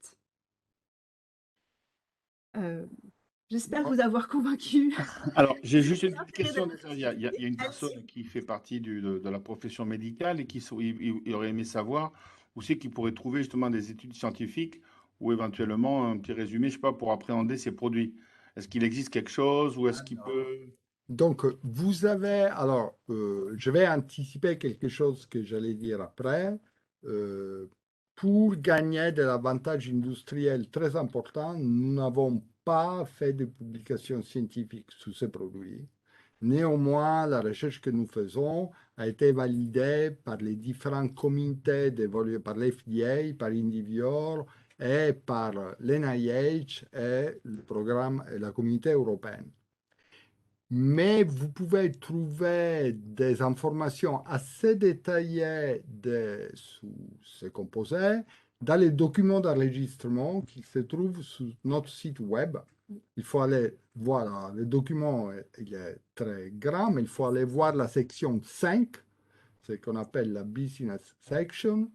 J'espère vous avoir convaincu. Alors, j'ai juste une petite question. Il y a une personne qui fait partie de la profession médicale et il aurait aimé savoir où c'est qu'il pourrait trouver justement des études scientifiques ou éventuellement un petit résumé, je ne sais pas, pour appréhender ces produits. Est-ce qu'il existe quelque chose ou est-ce qu'il peut... Donc, vous avez, alors, je vais anticiper quelque chose que j'allais dire après. Pour gagner de l'avantage industriel très important, nous n'avons pas fait de publications scientifiques sur ces produits. Néanmoins, la recherche que nous faisons a été validée par les différents comités par l'FDA, par Indivior et par l'NIH et le programme et la communauté européenne. Mais vous pouvez trouver des informations assez détaillées sur ces composés dans les documents d'enregistrement qui se trouvent sur notre site web. Il faut aller voir, le document il est très grand, mais il faut aller voir la section 5, ce qu'on appelle la business section.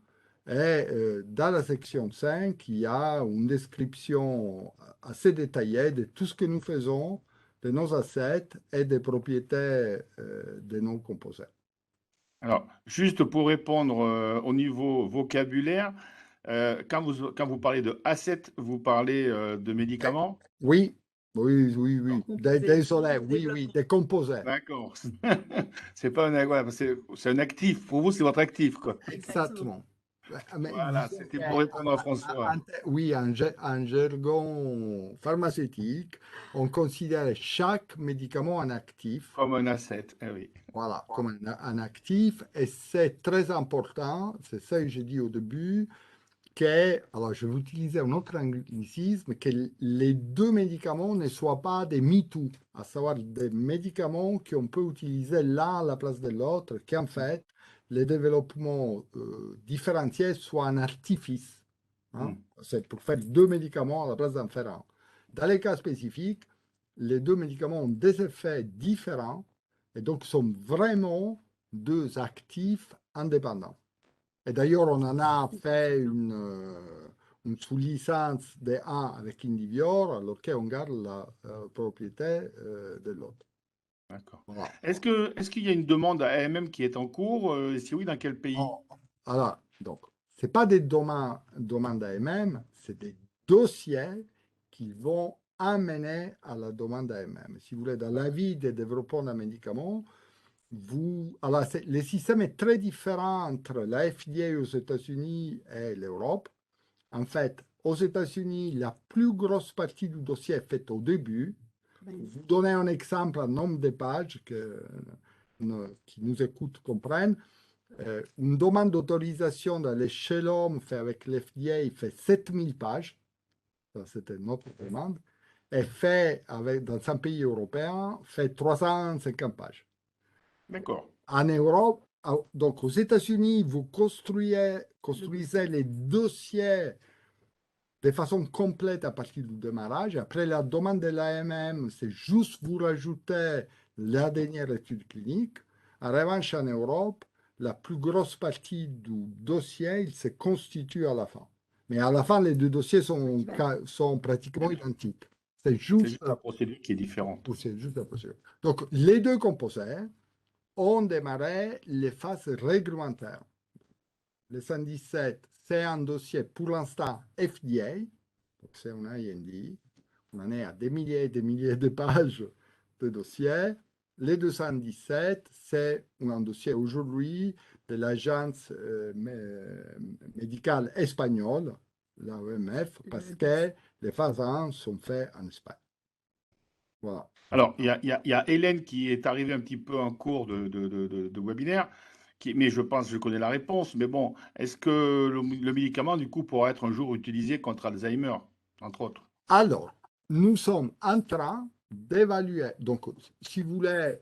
Et dans la section 5, il y a une description assez détaillée de tout ce que nous faisons, de nos assets et des propriétés de nos composés. Alors, juste pour répondre au niveau vocabulaire, quand vous parlez de assets, vous parlez de médicaments? Oui, oui, oui, oui. Composés, Désolé, de oui, oui, développement. des composés. D'accord. C'est pas un, ouais, c'est un actif. Pour vous, c'est votre actif, quoi. Exactement. Exactement. Mais Voilà, disons c'était pour répondre à François. oui, en jargon pharmaceutique, on considère chaque médicament un actif, Comme un asset, eh oui. voilà, comme un actif, et c'est très important, c'est ça que j'ai dit au début, que, alors je vais utiliser un autre anglicisme, que les deux médicaments ne soient pas des MeToo, à savoir des médicaments qu'on peut utiliser l'un à la place de l'autre, qu'en fait, le développement différencié soit un artifice. Hein. Mm. C'est pour faire deux médicaments à la place d'en faire un. Dans les cas spécifiques, les deux médicaments ont des effets différents et donc sont vraiment deux actifs indépendants. Et d'ailleurs, on en a fait une sous-licence de un avec Indivior, alors qu'on garde la propriété de l'autre. D'accord. Voilà. Est-ce qu'il y a une demande à AMM qui est en cours? Et si oui, dans quel pays? Oh, alors, donc, ce n'est pas des demandes AMM, c'est des dossiers qui vont amener à la demande AMM. Si vous voulez, dans la vie de développement d'un médicament, alors, le système est très différent entre la FDA aux États-Unis et l'Europe. En fait, aux États-Unis, la plus grosse partie du dossier est faite au début. Pour vous donner un exemple, un nombre de pages qui nous écoutent comprennent. Une demande d'autorisation dans l'échelon fait avec l'FDA fait 7000 pages. Ça, c'était notre demande. Et fait dans un pays européen, fait 350 pages. D'accord. En Europe, donc aux États-Unis, vous construisez les dossiers de façon complète à partir du démarrage. Après la demande de l'AMM, c'est juste vous rajoutez la dernière étude clinique. En revanche, en Europe, la plus grosse partie du dossier, il se constitue à la fin. Mais à la fin, les deux dossiers sont pratiquement identiques. C'est C'est juste, juste la procédure qui est différente. c'est juste la procédure. Donc, les deux composés ont démarré les phases réglementaires. Le 117, c'est un dossier pour l'instant FDA, donc c'est un IND. On en est à des milliers et des milliers de pages de dossiers. Les 217, c'est un dossier aujourd'hui de l'agence médicale espagnole, l'AEMF, parce que les phases 1 sont faites en Espagne. Voilà. Alors, il y a Hélène qui est arrivée un petit peu en cours de webinaire, mais je pense que je connais la réponse. Mais bon, est-ce que le médicament, du coup, pourra être un jour utilisé contre Alzheimer, entre autres? Alors, nous sommes en train d'évaluer. Donc, si vous voulez,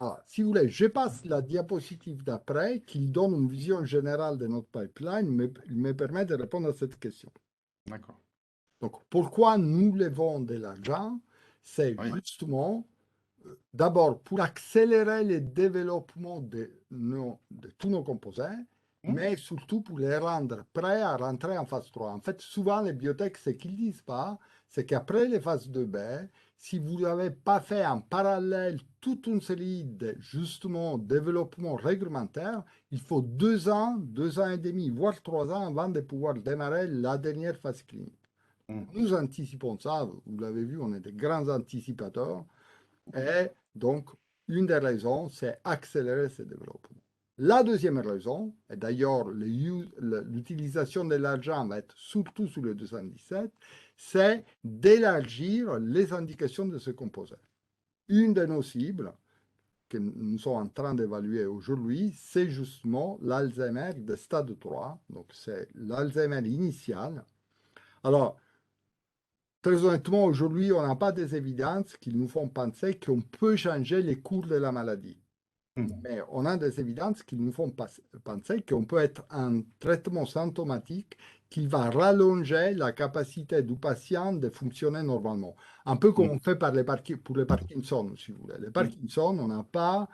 je passe la diapositive d'après qui donne une vision générale de notre pipeline, mais il me permet de répondre à cette question. D'accord. Donc, pourquoi nous levons de l'argent? C'est Oui. justement, d'abord, pour accélérer le développement de tous nos composés, mais surtout pour les rendre prêts à rentrer en phase 3. En fait, souvent, les biotech, ce qu'ils ne disent pas, c'est qu'après les phases 2B, si vous n'avez pas fait en parallèle toute une série de, justement, développements réglementaires, il faut 2 ans, 2 ans et demi, voire 3 ans avant de pouvoir démarrer la dernière phase clinique. Nous anticipons ça, vous l'avez vu, on est des grands anticipateurs. Et donc, une des raisons, c'est accélérer ce développement. La deuxième raison, et d'ailleurs l'utilisation de l'argent va être surtout sur le 217, c'est d'élargir les indications de ce composé. Une de nos cibles, que nous sommes en train d'évaluer aujourd'hui, c'est justement l'Alzheimer de stade 3, donc c'est l'Alzheimer initial. Alors, très honnêtement, aujourd'hui, on n'a pas des évidences qui nous font penser qu'on peut changer les cours de la maladie. Mais on a des évidences qui nous font penser qu'on peut être un traitement symptomatique qui va rallonger la capacité du patient de fonctionner normalement. Un peu comme on fait pour les Parkinson, si vous voulez. Les Parkinson, on n'a pas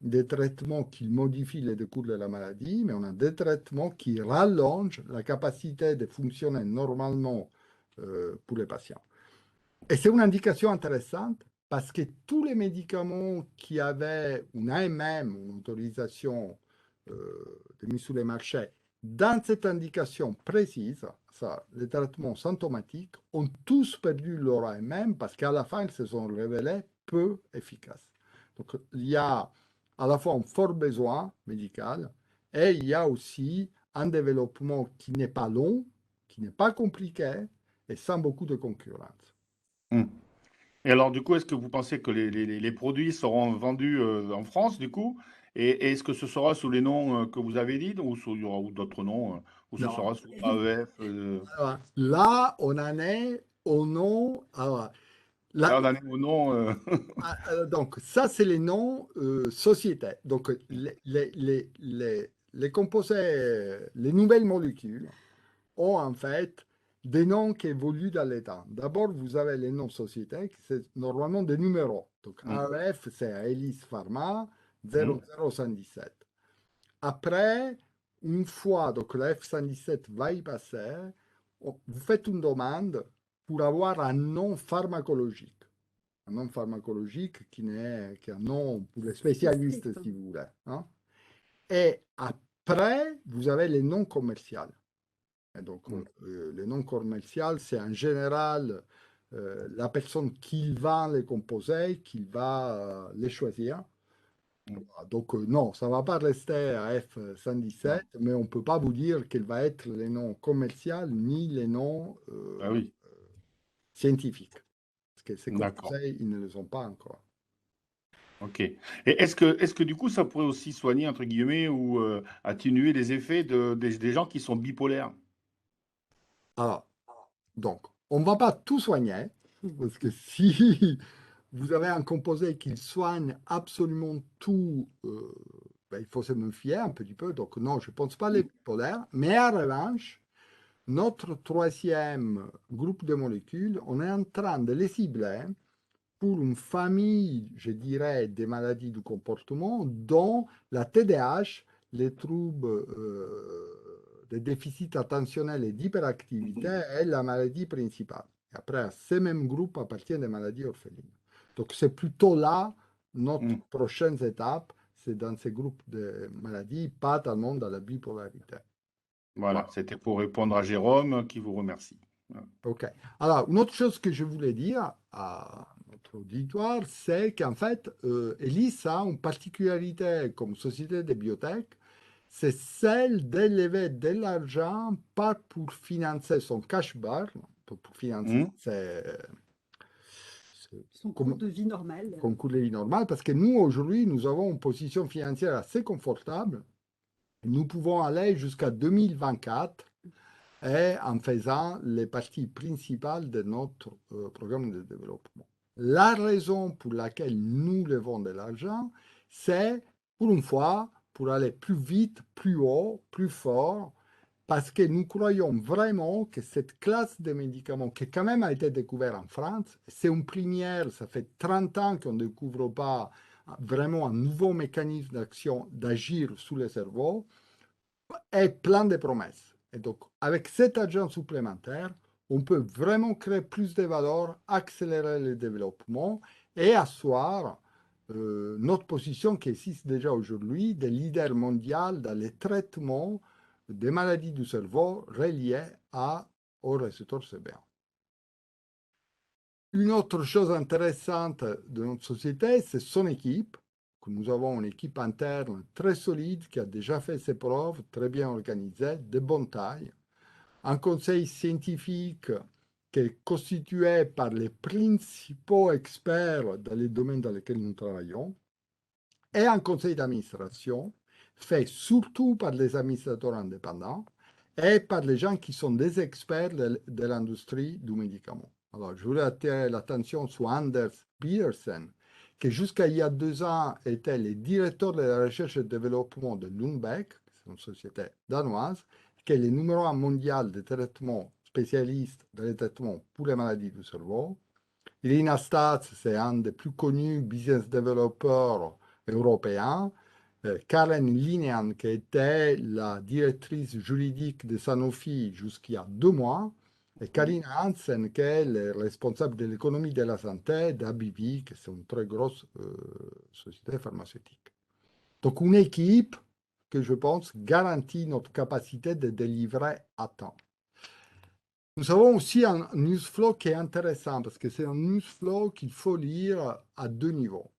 des traitements qui modifient les cours de la maladie, mais on a des traitements qui rallongent la capacité de fonctionner normalement pour les patients. Et c'est une indication intéressante parce que tous les médicaments qui avaient une AMM, une autorisation de mise sur le marché, dans cette indication précise, ça, les traitements symptomatiques ont tous perdu leur AMM parce qu'à la fin, ils se sont révélés peu efficaces. Donc, il y a à la fois un fort besoin médical et il y a aussi un développement qui n'est pas long, qui n'est pas compliqué et sans beaucoup de concurrence. Hmm. Et alors, du coup, est-ce que vous pensez que les produits seront vendus en France, du coup? Et est-ce que ce sera sous les noms que vous avez dit, ou il y aura ou d'autres noms, ou ce Non. sera sous AEF Alors, là, on en est au nom. Alors, là, là, on en est au nom. donc, ça, c'est les noms sociétés. Donc, les composés, les nouvelles molécules ont en fait des noms qui évoluent dans le temps. D'abord, vous avez les noms sociétés, qui c'est normalement des numéros. Donc, Hmm, ARF, c'est Alice Pharma hmm, 00117. Après, une fois, donc la F117 va y passer, vous faites une demande pour avoir un nom pharmacologique. Un nom pharmacologique qui est un nom pour les spécialistes, si vous voulez. Hein. Et après, vous avez les noms commerciaux. Et donc, hmm. le nom commercial, c'est en général la personne qui vend les composés, qui va les choisir. Hmm. Donc, non, ça ne va pas rester à Non. F117, mais on ne peut pas vous dire quel va être les noms commerciaux ni les noms Ah oui, scientifiques. Parce que ces d'accord. composés, ils ne le sont pas encore. Ok. Et est-ce que du coup, ça pourrait aussi soigner, entre guillemets, ou atténuer les effets des gens qui sont bipolaires? Alors, donc, on ne va pas tout soigner, parce que si vous avez un composé qui soigne absolument tout, ben, il faut se méfier un petit peu. Donc, non, je ne pense pas les bipolaires, mais en revanche, notre troisième groupe de molécules, on est en train de les cibler pour une famille, je dirais, des maladies du comportement, dont la TDAH, les troubles de déficit attentionnel et d'hyperactivité, est la maladie principale. Et après, à ces mêmes groupes appartiennent les maladies orphelines. Donc, c'est plutôt là notre Hmm. prochaine étape, c'est dans ces groupes de maladies, pas tellement dans la bipolarité. Voilà, Voilà. c'était pour répondre à Jérôme, qui vous remercie. Voilà. OK. Alors, une autre chose que je voulais dire à notre auditoire, c'est qu'en fait, Elis a une particularité comme société de biotech, c'est celle d'élever de l'argent, pas pour financer son cash burn, pour financer Hmm. Son cours comme de vie normal. concours de vie normal, parce que nous, aujourd'hui, nous avons une position financière assez confortable. Nous pouvons aller jusqu'à 2024 et en faisant les parties principales de notre programme de développement. La raison pour laquelle nous levons de l'argent, c'est pour une fois pour aller plus vite, plus haut, plus fort, parce que nous croyons vraiment que cette classe de médicaments, qui quand même a été découverte en France, c'est une première, ça fait 30 ans qu'on ne découvre pas vraiment un nouveau mécanisme d'action, d'agir sur le cerveau, est plein de promesses. Et donc, avec cet argent supplémentaire, on peut vraiment créer plus de valeur, accélérer le développement et asseoir notre position qui existe déjà aujourd'hui de leader mondial dans les traitements des maladies du cerveau reliées au récepteur CB1. Une autre chose intéressante de notre société, c'est son équipe. Nous avons une équipe interne très solide qui a déjà fait ses preuves, très bien organisée, de bonne taille. Un conseil scientifique qui est constitué par les principaux experts dans les domaines dans lesquels nous travaillons. Et un conseil d'administration fait surtout par les administrateurs indépendants et par les gens qui sont des experts de l'industrie du médicament. Alors, je voulais attirer l'attention sur Anders Petersen, qui jusqu'à il y a 2 ans était le directeur de la recherche et développement de Lundbeck, c'est une société danoise, qui est le numéro 1 mondial de traitement spécialiste dans les traitements pour les maladies du cerveau. Irina Stats, c'est un des plus connus business developers européens. Karen Linehan, qui était la directrice juridique de Sanofi jusqu'il y a 2 mois, et Karina Hansen, qui est le responsable de l'économie de la santé d'AbbVie, qui est une très grosse société pharmaceutique. Donc, une équipe que je pense garantit notre capacité de délivrer à temps. Nous avons aussi un newsflow qui est intéressant parce que c'est un newsflow qu'il faut lire à deux niveaux.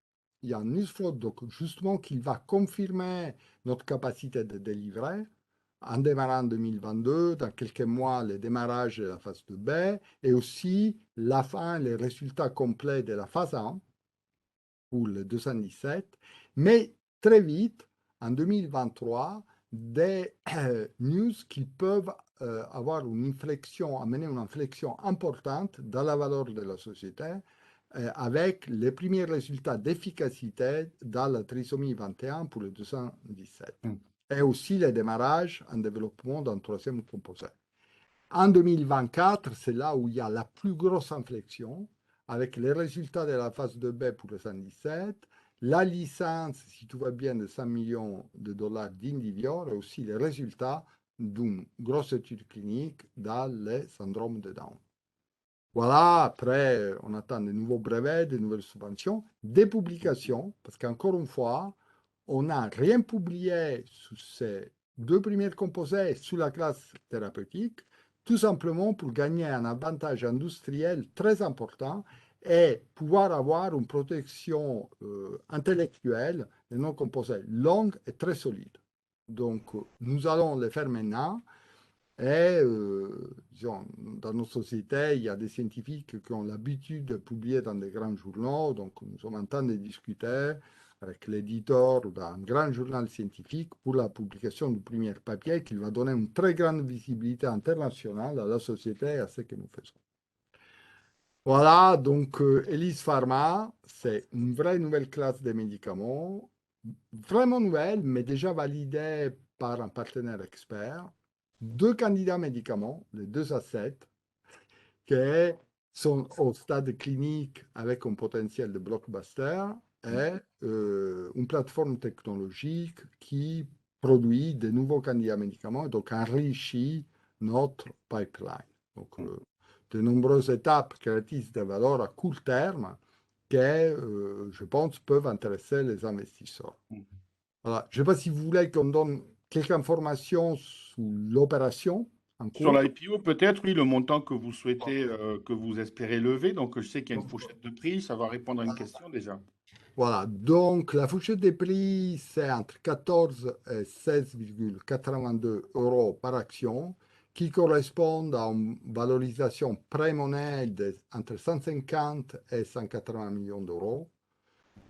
Il y a un newsflow donc justement qui va confirmer notre capacité de délivrer en démarrant en 2022, dans quelques mois, le démarrage de la phase 2B et aussi la fin, les résultats complets de la phase 1 pour le 217. Mais très vite, en 2023, des news qui peuvent avoir une inflexion, amener une inflexion importante dans la valeur de la société avec les premiers résultats d'efficacité dans la trisomie 21 pour le 217. Et aussi le démarrage en développement d'un troisième composé. En 2024, c'est là où il y a la plus grosse inflexion avec les résultats de la phase 2B pour le 117, la licence, si tout va bien, de 100 millions de dollars d'Indivior et aussi les résultats d'une grosse étude clinique dans le syndrome de Down. Voilà, après, on attend de nouveaux brevets, de nouvelles subventions, des publications, parce qu'encore une fois, on n'a rien publié sur ces deux premiers composés sous la classe thérapeutique, tout simplement pour gagner un avantage industriel très important et pouvoir avoir une protection intellectuelle de nos composés longue et très solide. Donc, nous allons le faire maintenant. Et disons, dans nos sociétés, il y a des scientifiques qui ont l'habitude de publier dans des grands journaux. Donc, nous sommes en train de discuter avec l'éditeur d'un grand journal scientifique pour la publication du premier papier qui va donner une très grande visibilité internationale à la société et à ce que nous faisons. Voilà, donc Elise Pharma, c'est une vraie nouvelle classe de médicaments, vraiment nouvelle, mais déjà validée par un partenaire expert. Deux candidats médicaments, les deux assets, qui sont au stade clinique avec un potentiel de blockbuster et une plateforme technologique qui produit de nouveaux candidats médicaments et donc enrichit notre pipeline. Donc, de nombreuses étapes créatrices de valeur à court terme qui, je pense, peuvent intéresser les investisseurs. Voilà. Je ne sais pas si vous voulez qu'on donne quelques informations sur l'opération en Sur cours. l'IPO, peut-être, oui, le montant que vous souhaitez, que vous espérez lever. Donc, je sais qu'il y a une fourchette de prix. Ça va répondre à une question déjà. Voilà, donc la fourchette des prix, c'est entre 14 et 16,82 euros par action, qui correspondent à une valorisation pré-monnaie entre 150 et 180 millions d'euros.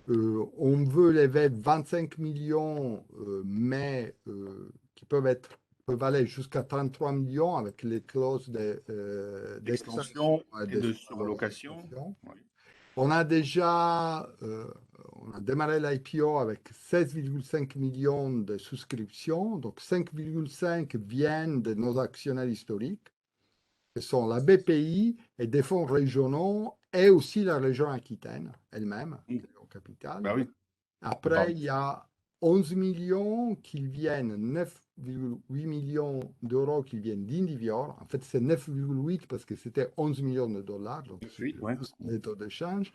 On veut lever 25 millions, mais qui peuvent aller jusqu'à 33 millions avec les clauses D'extension et et de surlocation. Oui. On a déjà on a démarré l'IPO avec 16,5 millions de souscriptions, donc 5,5 viennent de nos actionnaires historiques, qui sont la BPI et des fonds régionaux et aussi la région Aquitaine elle-même, au capital. Ben oui. Après, il y a 11 millions qui viennent, 9,8 millions d'euros qui viennent d'Indivior. En fait, c'est 9,8 parce que c'était 11 millions de dollars, donc Oui, ouais. les taux d'échange.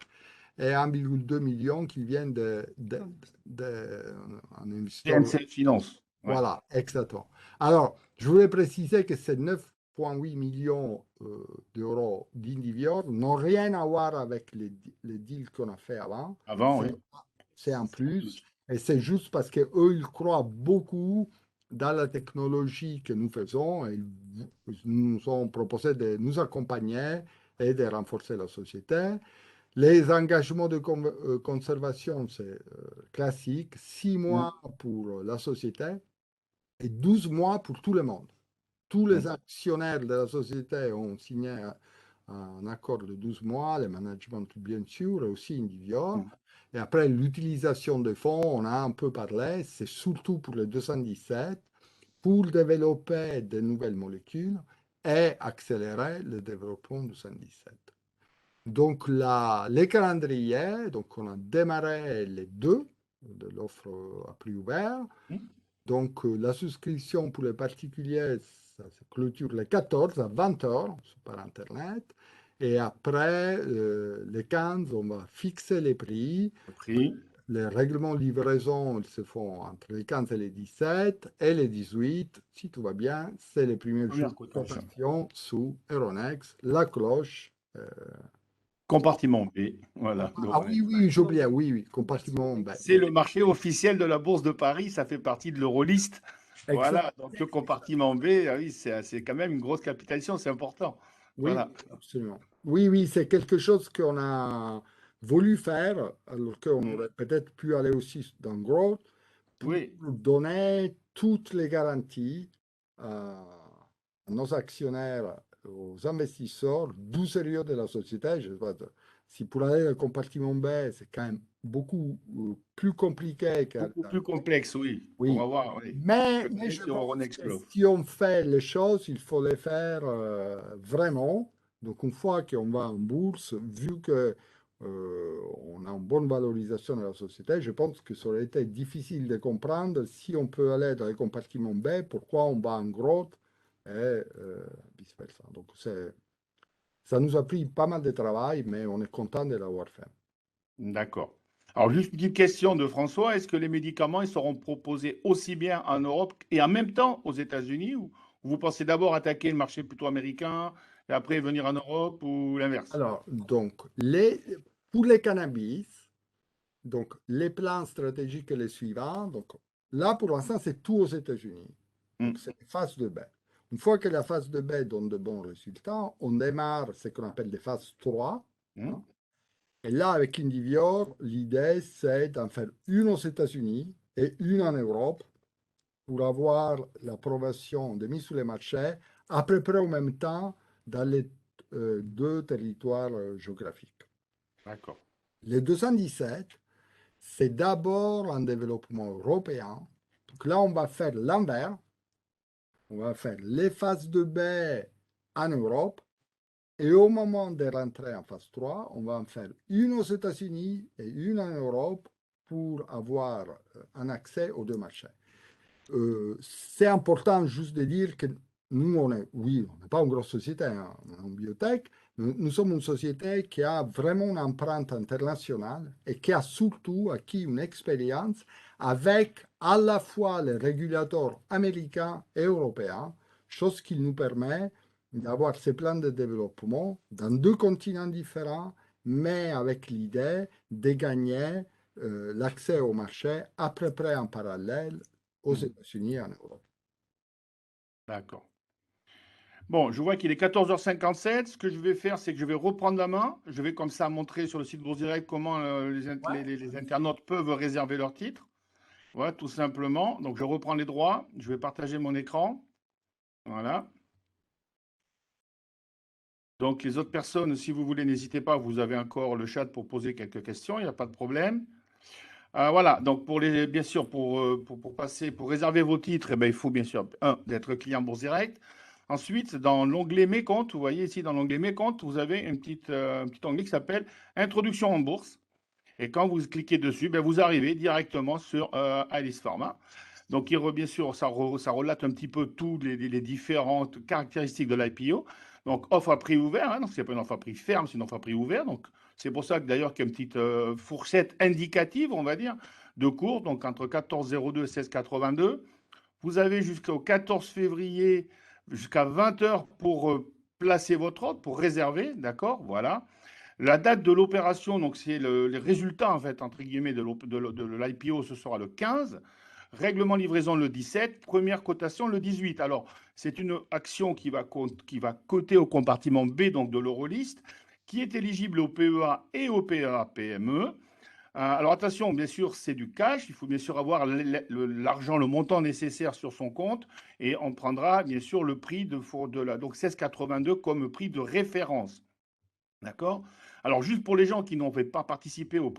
Et 1,2 million qui viennent un investisseur. TNC Finance. Ouais. Voilà, exactement. Alors, je voulais préciser que ces 9,8 millions d'euros d'Indivior n'ont rien à voir avec les deals qu'on a fait avant. Avant, oui. C'est en plus. Et c'est juste parce qu'eux, ils croient beaucoup dans la technologie que nous faisons et ils nous ont proposé de nous accompagner et de renforcer la société. Les engagements de conservation, c'est classique, 6 mois pour la société et 12 mois pour tout le monde. Tous les actionnaires de la société ont signé un accord de 12 mois, le management bien sûr, et aussi Indivior. Et après, l'utilisation des fonds, on a un peu parlé, c'est surtout pour le 217, pour développer de nouvelles molécules et accélérer le développement du 117. Donc, les calendriers, donc on a démarré les deux de l'offre à prix ouvert. Donc, la souscription pour les particuliers, Ça se clôture le 14 à 20 heures par Internet. Et après, le 15, on va fixer les prix. Prix. Les règlements de livraison ils se font entre les 15 et les 17 et les 18, si tout va bien, c'est les premiers jours Première de cotation. cotation sous Euronext, la cloche. Compartiment B. Voilà. Ah oui, oui, j'oubliais, oui, oui, compartiment B. C'est le marché officiel de la Bourse de Paris, ça fait partie de l'Eurolist. Exact. Voilà, donc le compartiment B, ah oui, c'est quand même une grosse capitalisation, c'est important. Oui, Voilà. absolument. Oui, oui, c'est quelque chose qu'on a voulu faire, alors qu'on aurait peut-être pu aller aussi dans Growth pour Oui, donner toutes les garanties à nos actionnaires, aux investisseurs, du sérieux de la société. Je sais pas, si pour aller dans le compartiment B, c'est quand même beaucoup plus compliqué que... beaucoup plus complexe, oui, pour Oui, avoir, oui. mais Peut-être je sur pense Euronext que Growth. si on fait les choses, il faut les faire vraiment. Donc, une fois qu'on va en bourse, vu que on a une bonne valorisation de la société, je pense que ça aurait été difficile de comprendre si on peut aller dans les compartiments B, pourquoi on va en gros et vice-versa. Donc, ça nous a pris pas mal de travail, mais on est content de l'avoir fait. D'accord. Alors, juste une petite question de François, est-ce que les médicaments ils seront proposés aussi bien en Europe et en même temps aux États-Unis ou vous pensez d'abord attaquer le marché plutôt américain et après venir en Europe ou l'inverse? Alors, donc, pour les cannabis, donc, les plans stratégiques les suivants. Donc, là, pour l'instant, c'est tout aux États-Unis. Donc, Hmm, c'est la phase de B. Une fois que la phase de B donne de bons résultats, on démarre ce qu'on appelle des phases 3. hmm. Hein. Et là, avec Indivior, l'idée, c'est d'en faire une aux États-Unis et une en Europe pour avoir l'approbation de mise sur les marchés à peu près au même temps dans les deux territoires géographiques. D'accord. Les 217, c'est d'abord un développement européen. Donc là, on va faire l'envers. On va faire les phases de B en Europe. Et au moment de rentrer en phase 3, on va en faire une aux États-Unis et une en Europe pour avoir un accès aux deux marchés. C'est important juste de dire que nous, on n'est pas une grosse société, hein, on est une biotech. Nous sommes une société qui a vraiment une empreinte internationale et qui a surtout acquis une expérience avec à la fois les régulateurs américains et européens, chose qui nous permet d'avoir ces plans de développement dans deux continents différents, mais avec l'idée de gagner l'accès au marché à peu près en parallèle aux Hmm, États-Unis et en Europe. d'accord. Bon, je vois qu'il est 14h57. Ce que je vais faire, c'est que je vais reprendre la main. Je vais comme ça montrer sur le site Bourse Direct comment les internautes peuvent réserver leur titre. Voilà, tout simplement. Donc, je reprends les droits. Je vais partager mon écran. Voilà. Donc, les autres personnes, si vous voulez, n'hésitez pas. Vous avez encore le chat pour poser quelques questions. Il n'y a pas de problème. Voilà. Donc, bien sûr, pour passer, pour réserver vos titres, eh ben, il faut bien sûr, d'être client Bourse Direct. Ensuite, dans l'onglet Mes comptes, vous voyez ici, dans l'onglet Mes comptes, vous avez un petit onglet qui s'appelle Introduction en bourse. Et quand vous cliquez dessus, ben, vous arrivez directement sur Alice Pharma. Donc, bien sûr, ça relate un petit peu toutes les différentes caractéristiques de l'IPO. Donc, offre à prix ouvert, hein, donc ce n'est pas une offre à prix ferme, c'est une offre à prix ouvert. Donc, c'est pour ça que d'ailleurs qu'il y a une petite fourchette indicative, on va dire, de cours, donc entre 14,02 et 16,82. Vous avez jusqu'au 14 février, jusqu'à 20 heures pour placer votre ordre, pour réserver, d'accord? Voilà. La date de l'opération, donc c'est les résultats, en fait, entre guillemets, de l'IPO, ce sera le 15. Règlement livraison le 17, première cotation le 18. Alors, c'est une action qui va coter au compartiment B, donc de l'Eurolist, qui est éligible au PEA et au PEA PME. Alors attention, bien sûr, c'est du cash. Il faut bien sûr avoir l'argent, le montant nécessaire sur son compte. Et on prendra bien sûr le prix donc 16,82 comme prix de référence. D'accord? Alors, juste pour les gens qui n'ont pas participé aux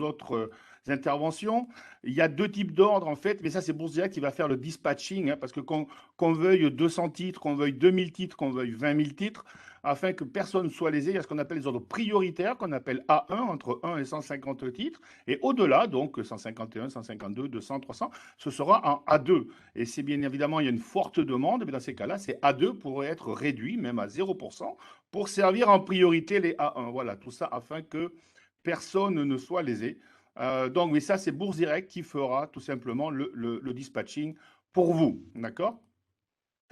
autres interventions, il y a deux types d'ordres en fait, mais ça, c'est Bourse Direct qui va faire le dispatching, hein, parce que qu'on veuille 200 titres, qu'on veuille 2000 titres, qu'on veuille 20 000 titres, afin que personne ne soit lésé. Il y a ce qu'on appelle les ordres prioritaires, qu'on appelle A1, entre 1 et 150 titres. Et au-delà, donc 151, 152, 200, 300, ce sera en A2. Et c'est bien évidemment, il y a une forte demande, mais dans ces cas-là, ces A2 pourraient être réduits, même à 0%, pour servir en priorité les A1. Voilà, tout ça afin que personne ne soit lésé. Donc, oui, ça, c'est Bourse Direct qui fera tout simplement le dispatching pour vous. D'accord?